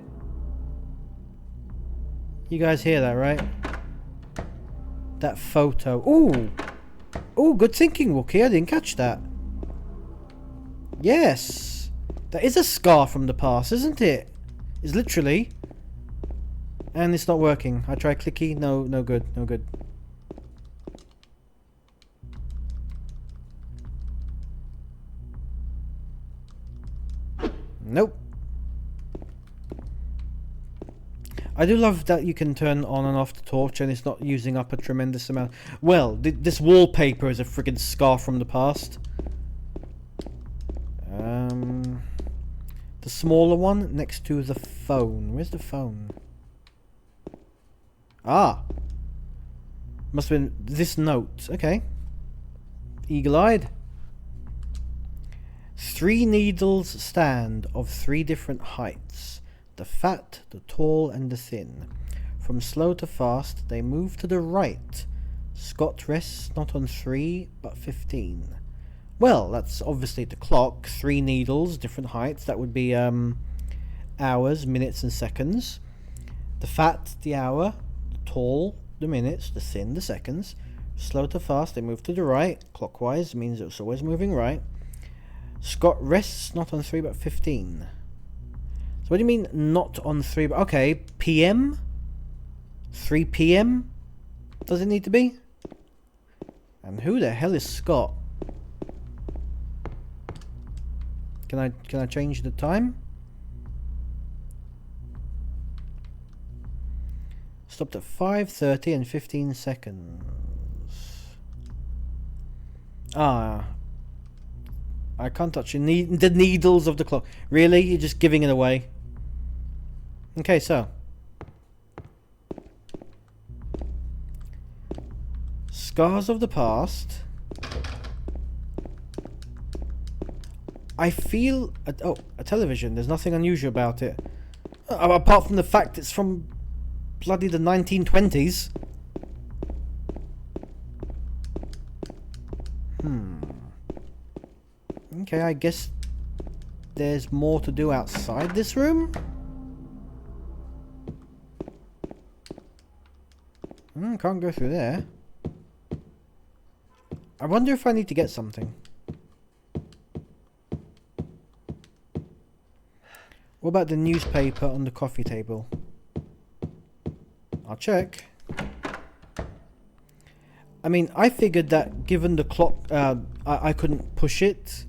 You guys hear that, right? That photo. Ooh! Ooh, good thinking, Wookie. I didn't catch that. Yes! That is a scar from the past, isn't it? It's literally. And it's not working. I try clicky. No, no good. No good. Nope. I do love that you can turn on and off the torch and it's not using up a tremendous amount. Well, this wallpaper is a friggin' scar from the past. The smaller one next to the phone. Where's the phone? Ah. Must have been this note. Okay. Eagle-eyed. 3 needles stand of 3 different heights. The fat, the tall, and the thin. From slow to fast, they move to the right. Scott rests not on 3, but 15. Well, that's obviously the clock. 3 needles, different heights. That would be hours, minutes, and seconds. The fat, the hour. The tall, the minutes. The thin, the seconds. Slow to fast, they move to the right. Clockwise means it's always moving right. Scott rests not on 3, but 15. So what do you mean not on 3, but... Okay, PM? 3 PM? Does it need to be? And who the hell is Scott? Can I change the time? Stopped at 5:30 and 15 seconds. Ah. I can't touch the needles of the clock. Really? You're just giving it away. Okay, so. Scars of the past. I feel... a television. There's nothing unusual about it. Apart from the fact it's from bloody the 1920s. Okay, I guess there's more to do outside this room? Can't go through there. I wonder if I need to get something. What about the newspaper on the coffee table? I'll check. I mean, I figured that given the clock, I couldn't push it,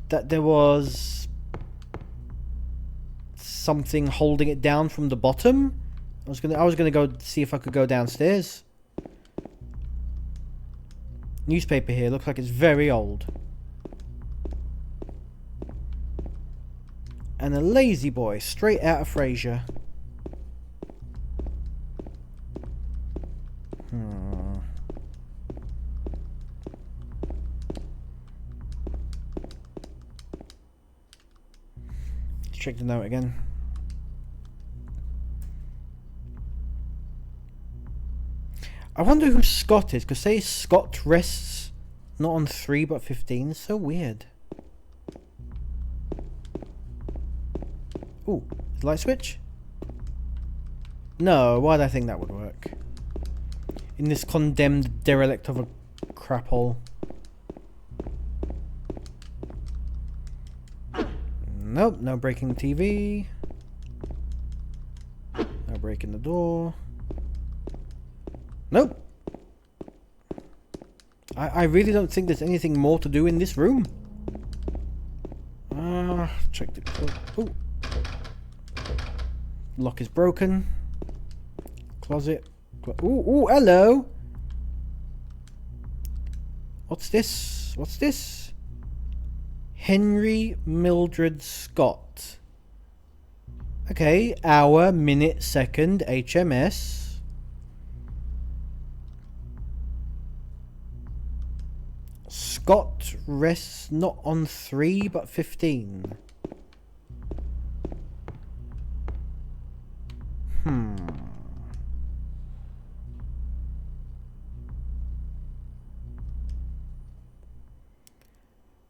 that there was something holding it down from the bottom. I was gonna go see if I could go downstairs. Newspaper here looks like it's very old. And a lazy boy, straight out of Frasier. Let's check the note again. I wonder who Scott is, because say Scott rests not on 3 but 15. So weird. Ooh, light switch? No, why did I think that would work? In this condemned derelict of a crap hole. Nope, no breaking the TV. No breaking the door. Nope. I really don't think there's anything more to do in this room. Check the... Ooh. Lock is broken. Closet. Ooh, hello. What's this? What's this? Henry Mildred Scott. Okay, hour, minute, second, HMS. Scott rests not on 3 but 15. Hmm.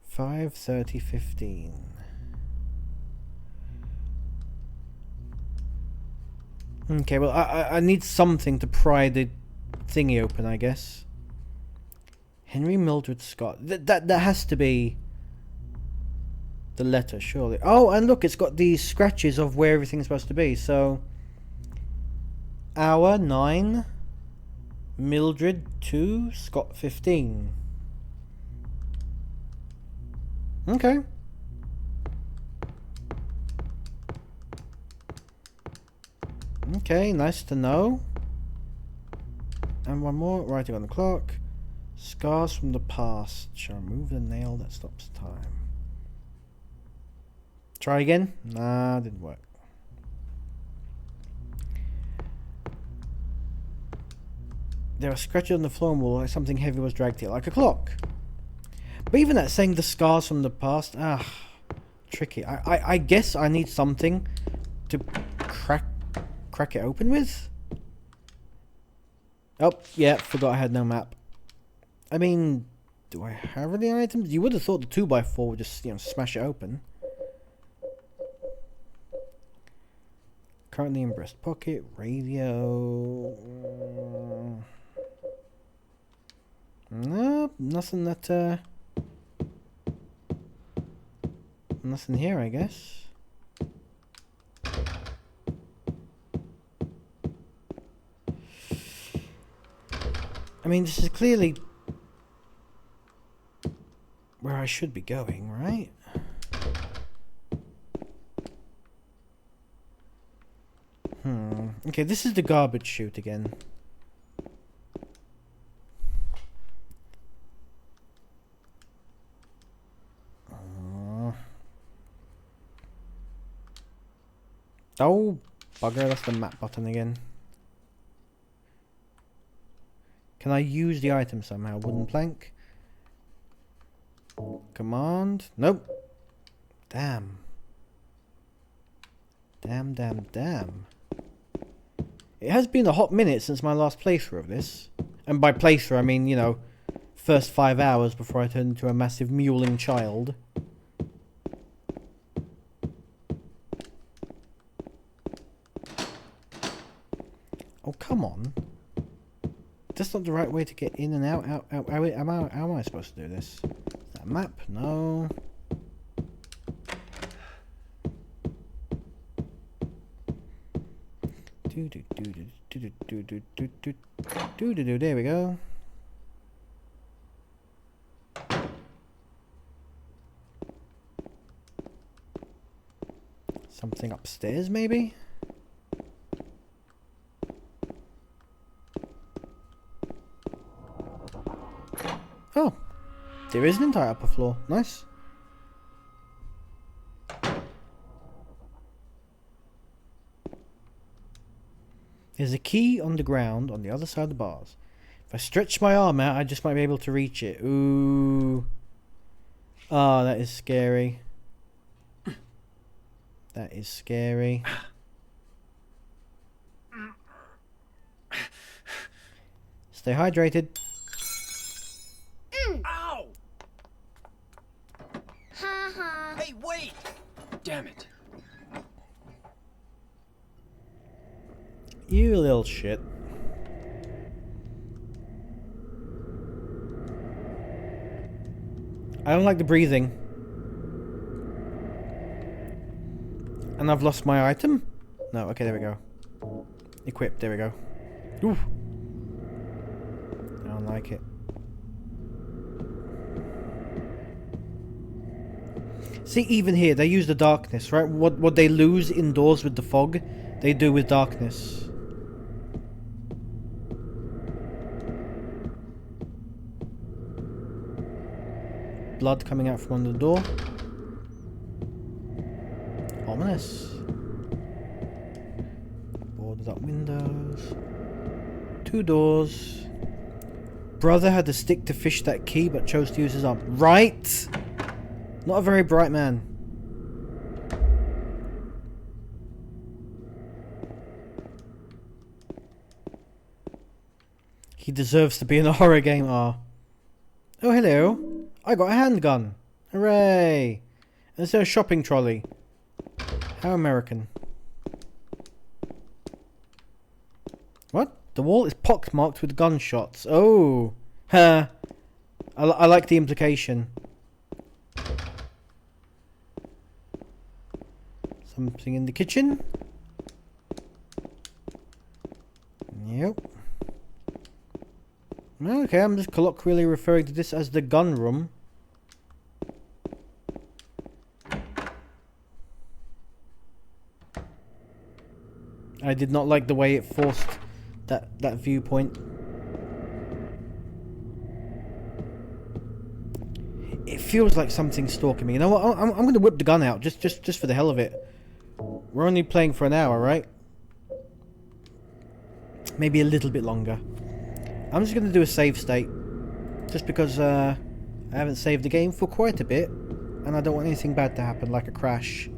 Five 30 15. Okay, well I need something to pry the thingy open, I guess. Henry Mildred Scott. That has to be the letter, surely. Oh, and look, it's got these scratches of where everything's supposed to be. So, hour 9, Mildred 2, Scott 15. Okay. Okay, nice to know. And one more, writing on the clock. Scars from the past shall remove the nail that stops time. Try again? Nah, didn't work. There are scratches on the floor and wall like something heavy was dragged here, like a clock. But even that saying the scars from the past, tricky. I guess I need something to crack it open with. Oh, yeah, forgot I had no map. I mean, do I have any items? You would have thought the 2x4 would just, smash it open. Currently in breast pocket, radio. Nope, nothing that, nothing here, I guess. I mean, this is clearly where I should be going, right? Okay, this is the garbage chute again. Oh, bugger, that's the map button again. Can I use the item somehow? Wooden plank? Command? Nope. Damn. Damn. It has been a hot minute since my last playthrough of this. And by playthrough, I mean, first 5 hours before I turned into a massive mewling child. Oh, come on. That's not the right way to get in and out. How am I supposed to do this? Is that a map? No. There we go. Something upstairs, maybe? Oh, there is an entire upper floor. Nice. There's a key on the ground on the other side of the bars. If I stretch my arm out, I just might be able to reach it. Ooh. Oh, that is scary. That is scary. Stay hydrated. Ow! Hey, wait! Damn it. You little shit. I don't like the breathing. And I've lost my item? No, okay, there we go. Equip, there we go. Ooh. I don't like it. See, even here, they use the darkness, right? What they lose indoors with the fog, they do with darkness. Blood coming out from under the door. Ominous. Boarded up windows. 2 doors. brother had a stick to fish that key but chose to use his arm. Right? Not a very bright man. He deserves to be in a horror game. Ah. Oh, hello. I got a handgun. Hooray. And there's a shopping trolley. How American. What? The wall is pockmarked with gunshots. Oh. Huh. I like the implication. Something in the kitchen? Yep. Okay, I'm just colloquially referring to this as the gun room. I did not like the way it forced that viewpoint. It feels like something's stalking me. You know what? I'm going to whip the gun out just for the hell of it. We're only playing for an hour, right? Maybe a little bit longer. I'm just going to do a save state. Just because I haven't saved the game for quite a bit. And I don't want anything bad to happen, like a crash.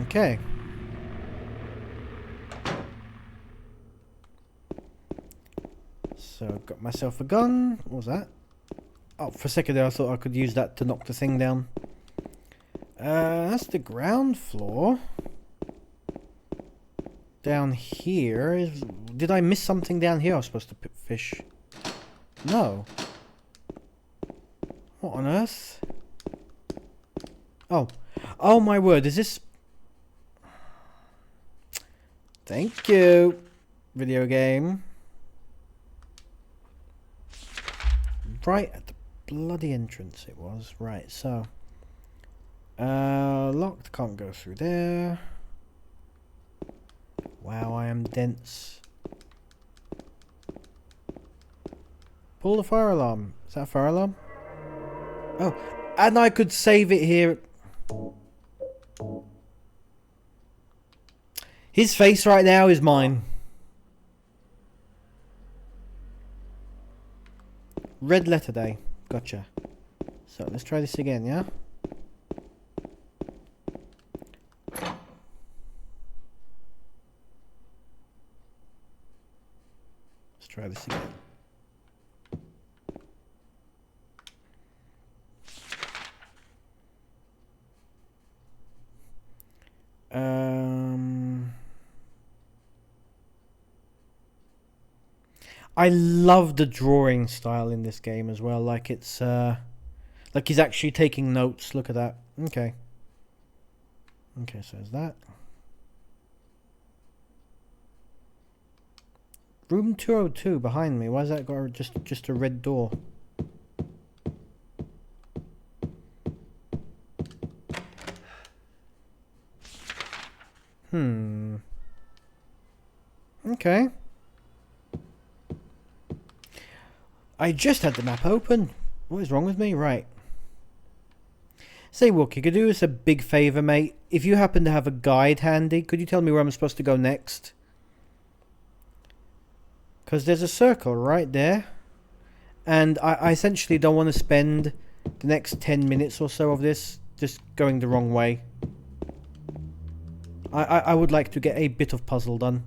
Okay. So, got myself a gun. What was that? Oh, for a second there I thought I could use that to knock the thing down. That's the ground floor. Down here is... Did I miss something down here I was supposed to fish? No. What on earth? Oh. Oh my word, is this... Thank you, video game. Right at the bloody entrance it was. Right, so... locked, can't go through there. Wow, I am dense. Pull the fire alarm. Is that a fire alarm? Oh, and I could save it here. His face right now is mine. Red letter day. Gotcha. So let's try this again, yeah? Let's try this again. I love the drawing style in this game as well. Like it's like he's actually taking notes. Look at that. Okay. Okay, so there's that. Room 202 behind me. Why's that got just a red door? Okay. I just had the map open. What is wrong with me? Right. Say, Wookie, could you do us a big favour, mate? If you happen to have a guide handy, could you tell me where I'm supposed to go next? Because there's a circle right there. And I essentially don't want to spend the next 10 minutes or so of this just going the wrong way. I would like to get a bit of puzzle done.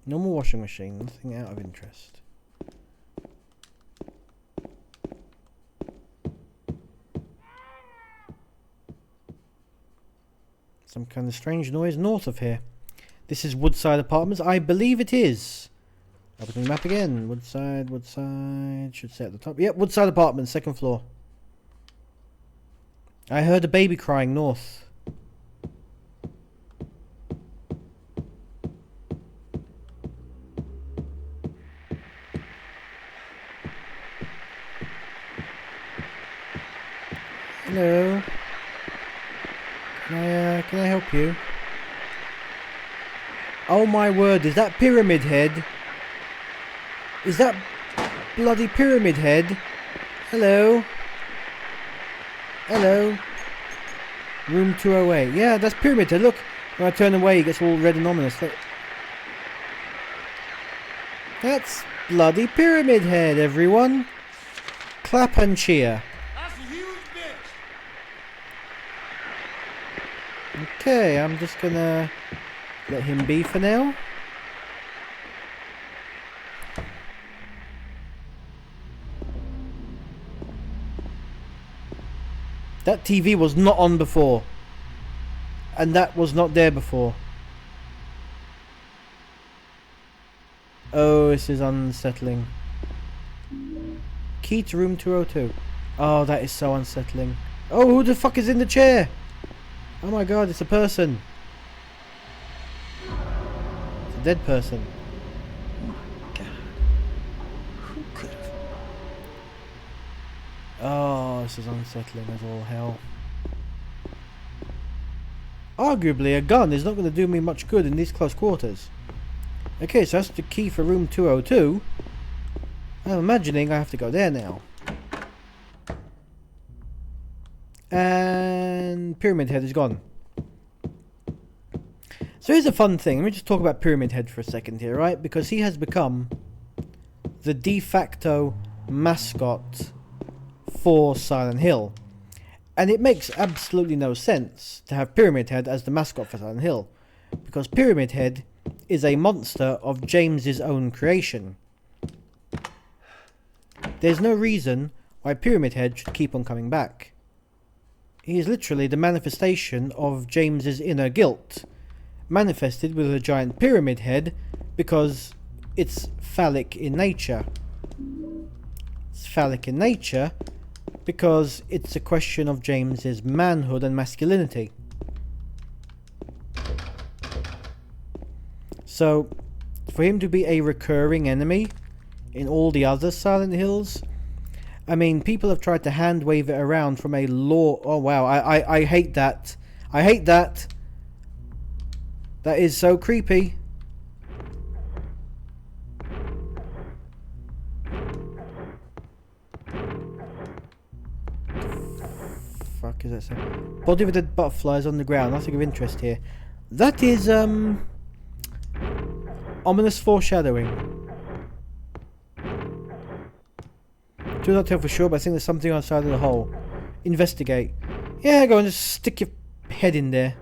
Normal washing machine, nothing out of interest. Some kind of strange noise north of here. This is Woodside Apartments. I believe it is. Opening the map again. Woodside. Should say at the top. Yep, Woodside Apartments, second floor. I heard a baby crying north. Hello. Can I help you? Oh my word, is that Pyramid Head? Is that bloody Pyramid Head? Hello? Hello? Room 208. Yeah, that's Pyramid Head. Look, when I turn away, it gets all red and ominous. Look. That's bloody Pyramid Head, everyone. Clap and cheer. That's a huge bitch. Okay, I'm just gonna let him be for now. That TV was not on before. And that was not there before. Oh, this is unsettling. Key to room 202. Oh, that is so unsettling. Oh, who the fuck is in the chair? Oh my god, it's a person. It's a dead person. God. Who could have? Oh, this is unsettling as all hell. Arguably, a gun is not going to do me much good in these close quarters. Okay, so that's the key for room 202. I'm imagining I have to go there now. And Pyramid Head is gone. So here's a fun thing. Let me just talk about Pyramid Head for a second here, right? Because he has become the de facto mascot for Silent Hill. And it makes absolutely no sense to have Pyramid Head as the mascot for Silent Hill. Because Pyramid Head is a monster of James's own creation. There's no reason why Pyramid Head should keep on coming back. He is literally the manifestation of James's inner guilt, manifested with a giant pyramid head because it's phallic in nature. It's phallic in nature because it's a question of James's manhood and masculinity. So, for him to be a recurring enemy in all the other Silent Hills, I mean, people have tried to hand wave it around from a lore. Oh wow, I hate that. I hate that. That is so creepy. Fuck is that saying? Body of a dead butterfly is on the ground. Nothing of interest here. That is ominous foreshadowing. Do not tell for sure, but I think there's something outside of the hole. Investigate. Yeah, go and just stick your head in there.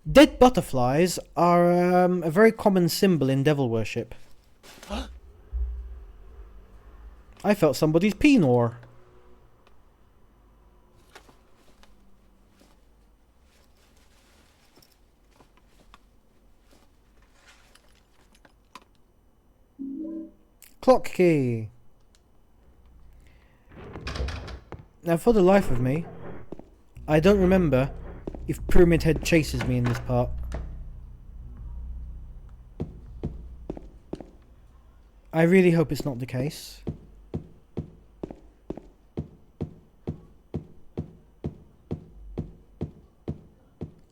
Dead butterflies are a very common symbol in devil worship. I felt somebody's penor. Clock key. Now, for the life of me, I don't remember if Pyramid Head chases me in this part. I really hope it's not the case.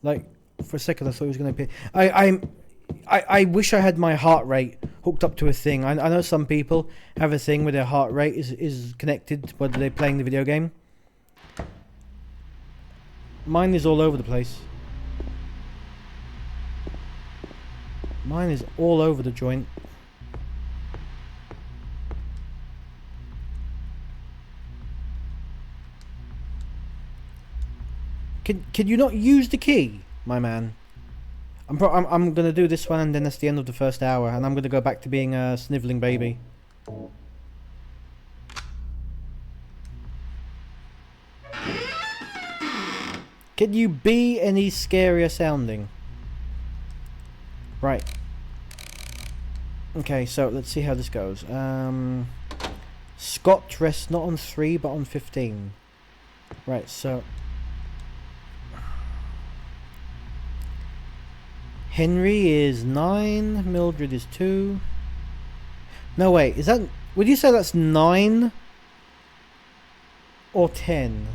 Like, for a second I thought he was going to appear. I wish I had my heart rate hooked up to a thing. I know some people have a thing where their heart rate is connected whether they're playing the video game. Mine is all over the place. Mine is all over the joint. Can you not use the key, my man? I'm gonna do this one, and then that's the end of the first hour, and I'm gonna go back to being a snivelling baby. Can you be any scarier sounding? Right. Okay, so let's see how this goes. Scott rests not on 3 but on 15. Right, so Henry is 9, Mildred is 2. No, wait, is that... Would you say that's 9 or 10?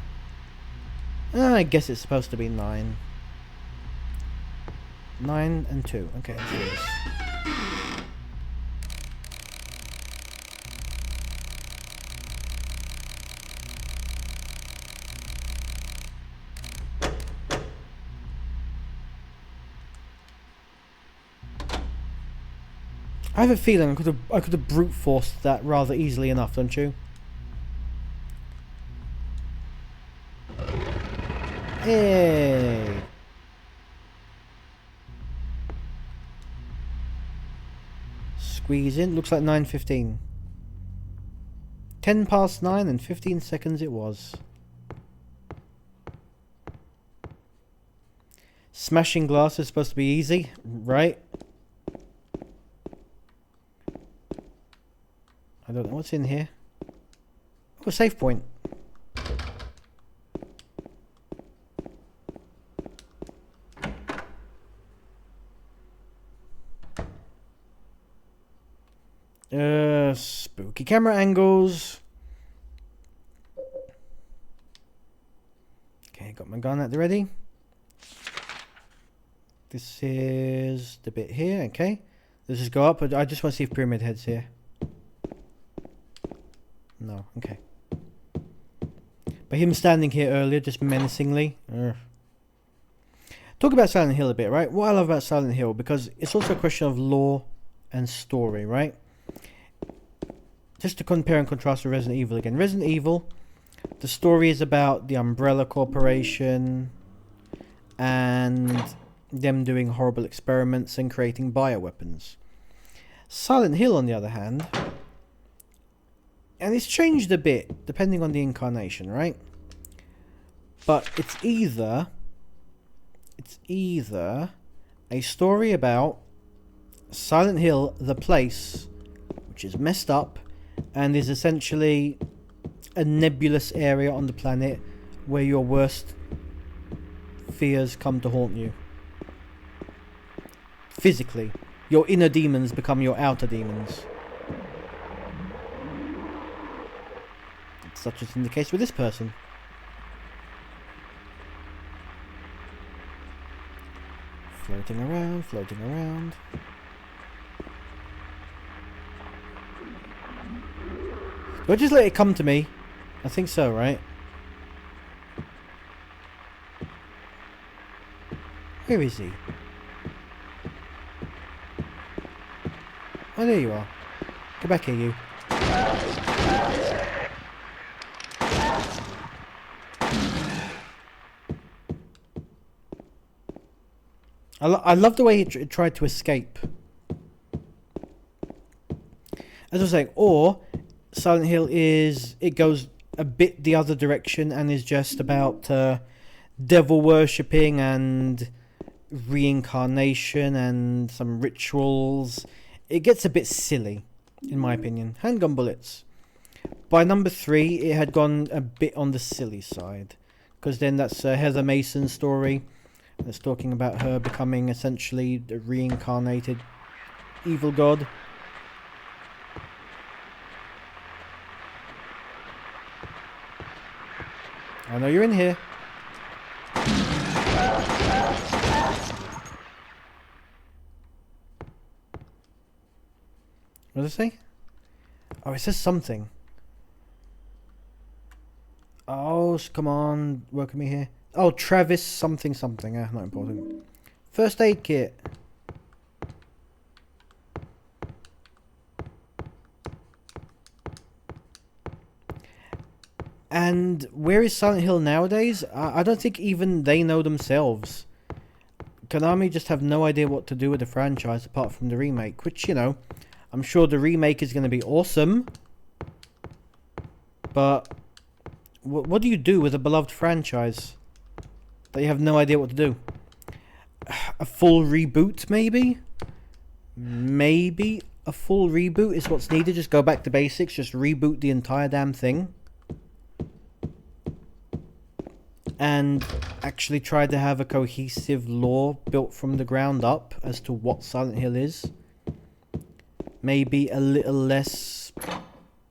I guess it's supposed to be 9. 9 and 2. Okay, let's do this. I have a feeling I could have brute forced that rather easily enough, don't you? Hey. Squeeze in. Looks like 9:15. 10 past 9 and 15 seconds it was. Smashing glass is supposed to be easy, right? I don't know what's in here. Oh, a save point. Spooky camera angles. Okay, got my gun at the ready. This is the bit here, okay. Let's just go up. I just want to see if Pyramid Head's here. No, okay. But him standing here earlier, just menacingly. Talk about Silent Hill a bit, right? What I love about Silent Hill, because it's also a question of lore and story, right? Just to compare and contrast with Resident Evil again. Resident Evil, the story is about the Umbrella Corporation and them doing horrible experiments and creating bioweapons. Silent Hill, on the other hand, and it's changed a bit depending on the incarnation, right? But it's either a story about Silent Hill, the place, which is messed up and is essentially a nebulous area on the planet where your worst fears come to haunt you. Physically, your inner demons become your outer demons. Such as in the case with this person. Floating around, floating around. Do I just let it come to me? I think so, right? Where is he? Oh, there you are. Go back here, you. I love the way it tried to escape. As I was saying, or Silent Hill it goes a bit the other direction and is just about devil worshipping and reincarnation and some rituals. It gets a bit silly, in my opinion. Handgun bullets. By number 3, it had gone a bit on the silly side, because then that's Heather Mason's story. That's talking about her becoming essentially the reincarnated evil god. I know you're in here. What does it say? Oh, it says something. Oh, come on. Work with me here. Oh, Travis something something. Not important. First aid kit. And where is Silent Hill nowadays? I don't think even they know themselves. Konami just have no idea what to do with the franchise apart from the remake. Which, you know, I'm sure the remake is going to be awesome. But what do you do with a beloved franchise that you have no idea what to do? A full reboot, maybe? Maybe a full reboot is what's needed. Just go back to basics. Just reboot the entire damn thing. And actually try to have a cohesive lore built from the ground up as to what Silent Hill is. Maybe a little less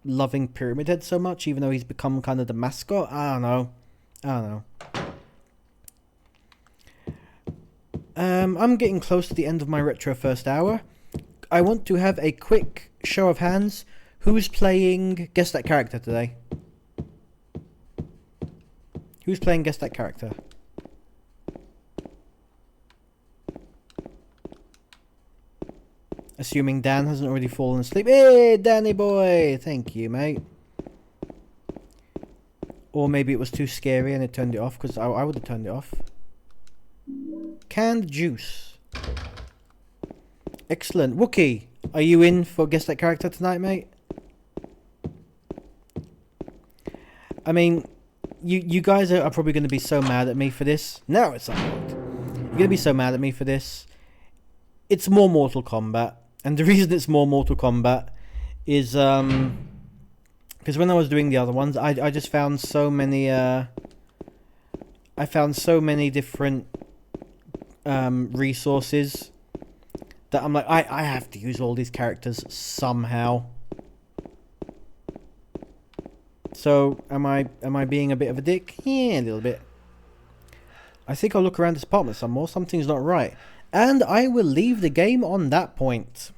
loving Pyramid Head so much, even though he's become kind of the mascot. I don't know. I'm getting close to the end of my retro first hour. I want to have a quick show of hands. Who's playing Guess That Character today? Who's playing Guess That Character? Assuming Dan hasn't already fallen asleep. Hey, Danny boy! Thank you, mate. Or maybe it was too scary and it turned it off, because I would have turned it off. Canned juice. Excellent. Wookie, are you in for Guess That Character tonight, mate? I mean, you guys are probably going to be so mad at me for this. Now it's unlocked. You're going to be so mad at me for this. It's more Mortal Kombat. And the reason it's more Mortal Kombat is because when I was doing the other ones, I just found so many different resources that I'm like, I have to use all these characters somehow. So am I being a bit of a dick? Yeah, a little bit. I think I'll look around this apartment some more. Something's not right. And I will leave the game on that point.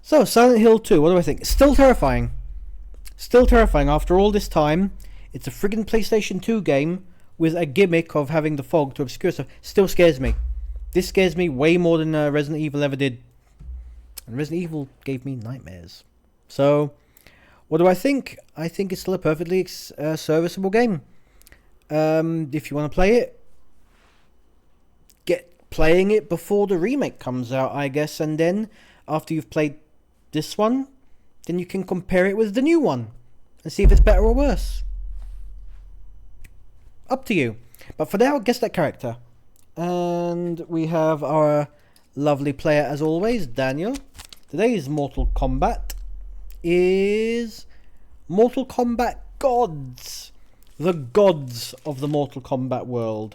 So, Silent Hill 2, what do I think? Still terrifying. Still terrifying after all this time. It's a friggin' PlayStation 2 game with a gimmick of having the fog to obscure stuff. Still scares me. This scares me way more than Resident Evil ever did. And Resident Evil gave me nightmares. So, what do I think? I think it's still a perfectly serviceable game. If you want to play it, get playing it before the remake comes out, I guess. And then, after you've played this one, then you can compare it with the new one and see if it's better or worse. Up to you. But for now, Guess That Character. And we have our lovely player as always, Daniel. Today's Mortal Kombat is Mortal Kombat Gods. The gods of the Mortal Kombat world.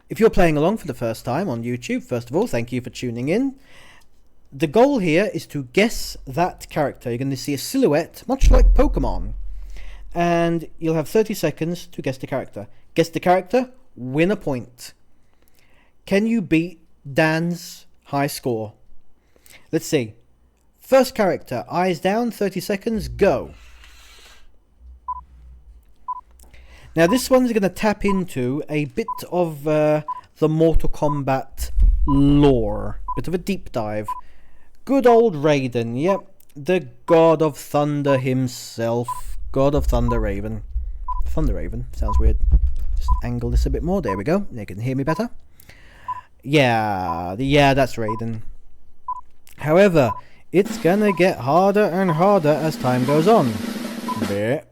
If you're playing along for the first time on YouTube, first of all, thank you for tuning in. The goal here is to guess that character. You're going to see a silhouette, much like Pokemon. And you'll have 30 seconds to guess the character. Guess the character, win a point. Can you beat Dan's high score? Let's see. First character, eyes down, 30 seconds, go. Now this one's going to tap into a bit of the Mortal Kombat lore. Bit of a deep dive. Good old Raiden, yep. The God of Thunder himself. God of Thunder Raven. Thunder Raven, sounds weird. Just angle this a bit more, there we go. You can hear me better. Yeah, that's Raiden. However, it's gonna get harder and harder as time goes on. There.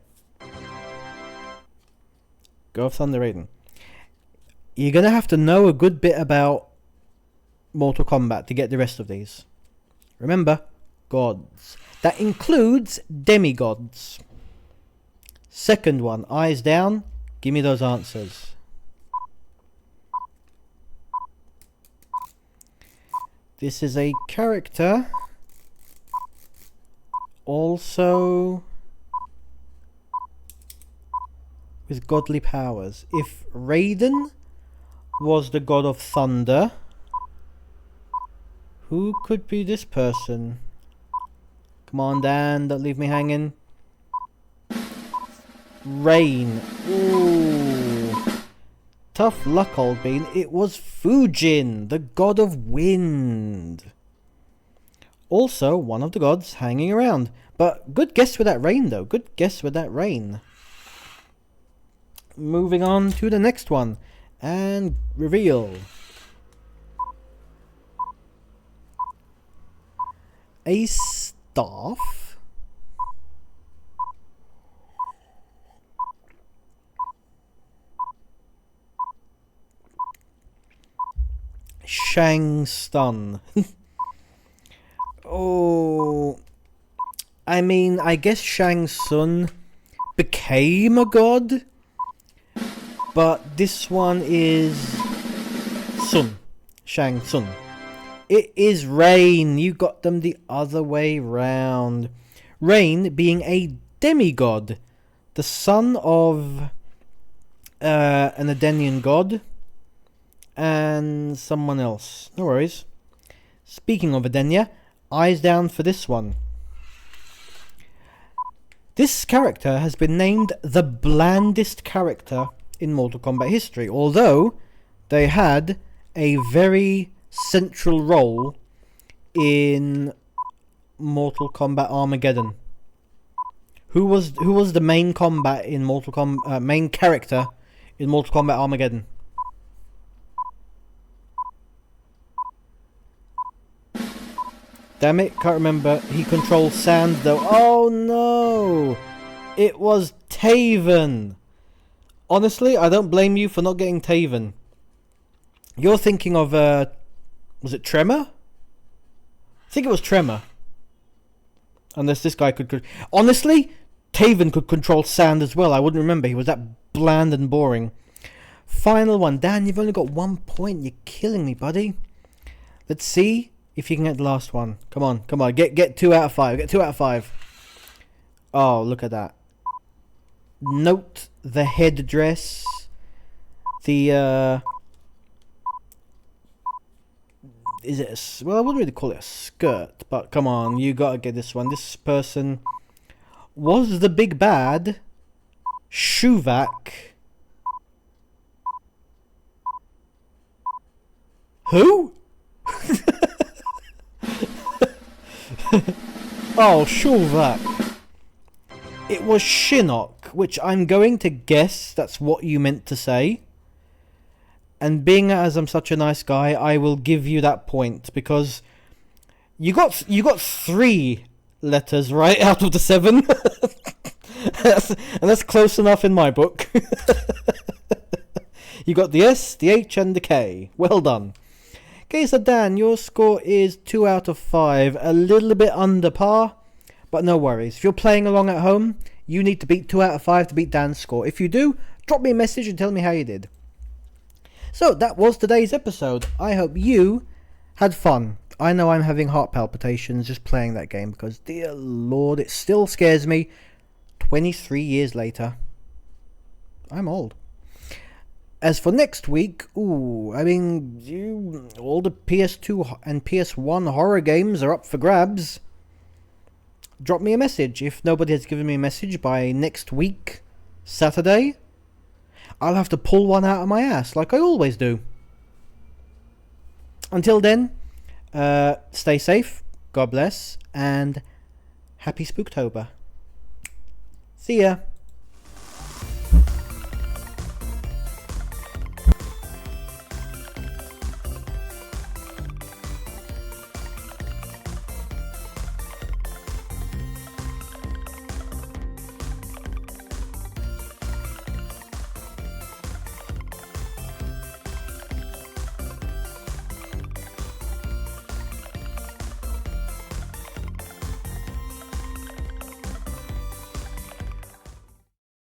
God of Thunder Raiden. You're gonna have to know a good bit about Mortal Kombat to get the rest of these. Remember, gods. That includes demigods. Second one, eyes down. Give me those answers. This is a character. Also with godly powers. If Raiden was the god of thunder, who could be this person? Come on, Dan, don't leave me hanging. Rain. Ooh. Tough luck, old bean. It was Fujin, the god of wind. Also, one of the gods hanging around. But good guess with that rain, though. Good guess with that rain. Moving on to the next one. And reveal. A staff. Shang Tsung. Oh, I mean, I guess Shang Tsung became a god, but this one is Sun. Shang Tsung. It is Rain. You got them the other way round. Rain being a demigod, the son of an Edenian god, and someone else. No worries. Speaking of Edenia, eyes down for this one. This character has been named the blandest character in Mortal Kombat history, although they had a very central role in Mortal Kombat Armageddon. Who was the main combat in main character in Mortal Kombat Armageddon? Damn it, can't remember. He controls sand though. Oh no! It was Taven! Honestly, I don't blame you for not getting Taven. You're thinking of, was it Tremor? I think it was Tremor. Unless this guy could... Honestly, Taven could control sand as well. I wouldn't remember. He was that bland and boring. Final one. Dan, you've only got 1 point. You're killing me, buddy. Let's see if you can get the last one. Come on, come on. Get 2 out of 5. Get 2 out of 5. Oh, look at that. Note the headdress. The, is it well, I wouldn't really call it a skirt, but come on, you gotta get this one. This person was the big bad Shuvak. Who? Oh, Shuvak. It was Shinnok, which I'm going to guess that's what you meant to say. And being as I'm such a nice guy, I will give you that point because you got 3 letters right out of the 7. And that's close enough in my book. You got the S, the H, and the K. Well done. Okay, so Dan, your score is 2 out of 5. A little bit under par, but no worries. If you're playing along at home, you need to beat 2 out of 5 to beat Dan's score. If you do, drop me a message and tell me how you did. So that was today's episode. I hope you had fun. I know I'm having heart palpitations just playing that game because, dear Lord, it still scares me 23 years later. I'm old. As for next week, all the PS2 and PS1 horror games are up for grabs. Drop me a message. If nobody has given me a message by next week, Saturday, I'll have to pull one out of my ass like I always do. Until then, stay safe, God bless, and happy Spooktober. See ya.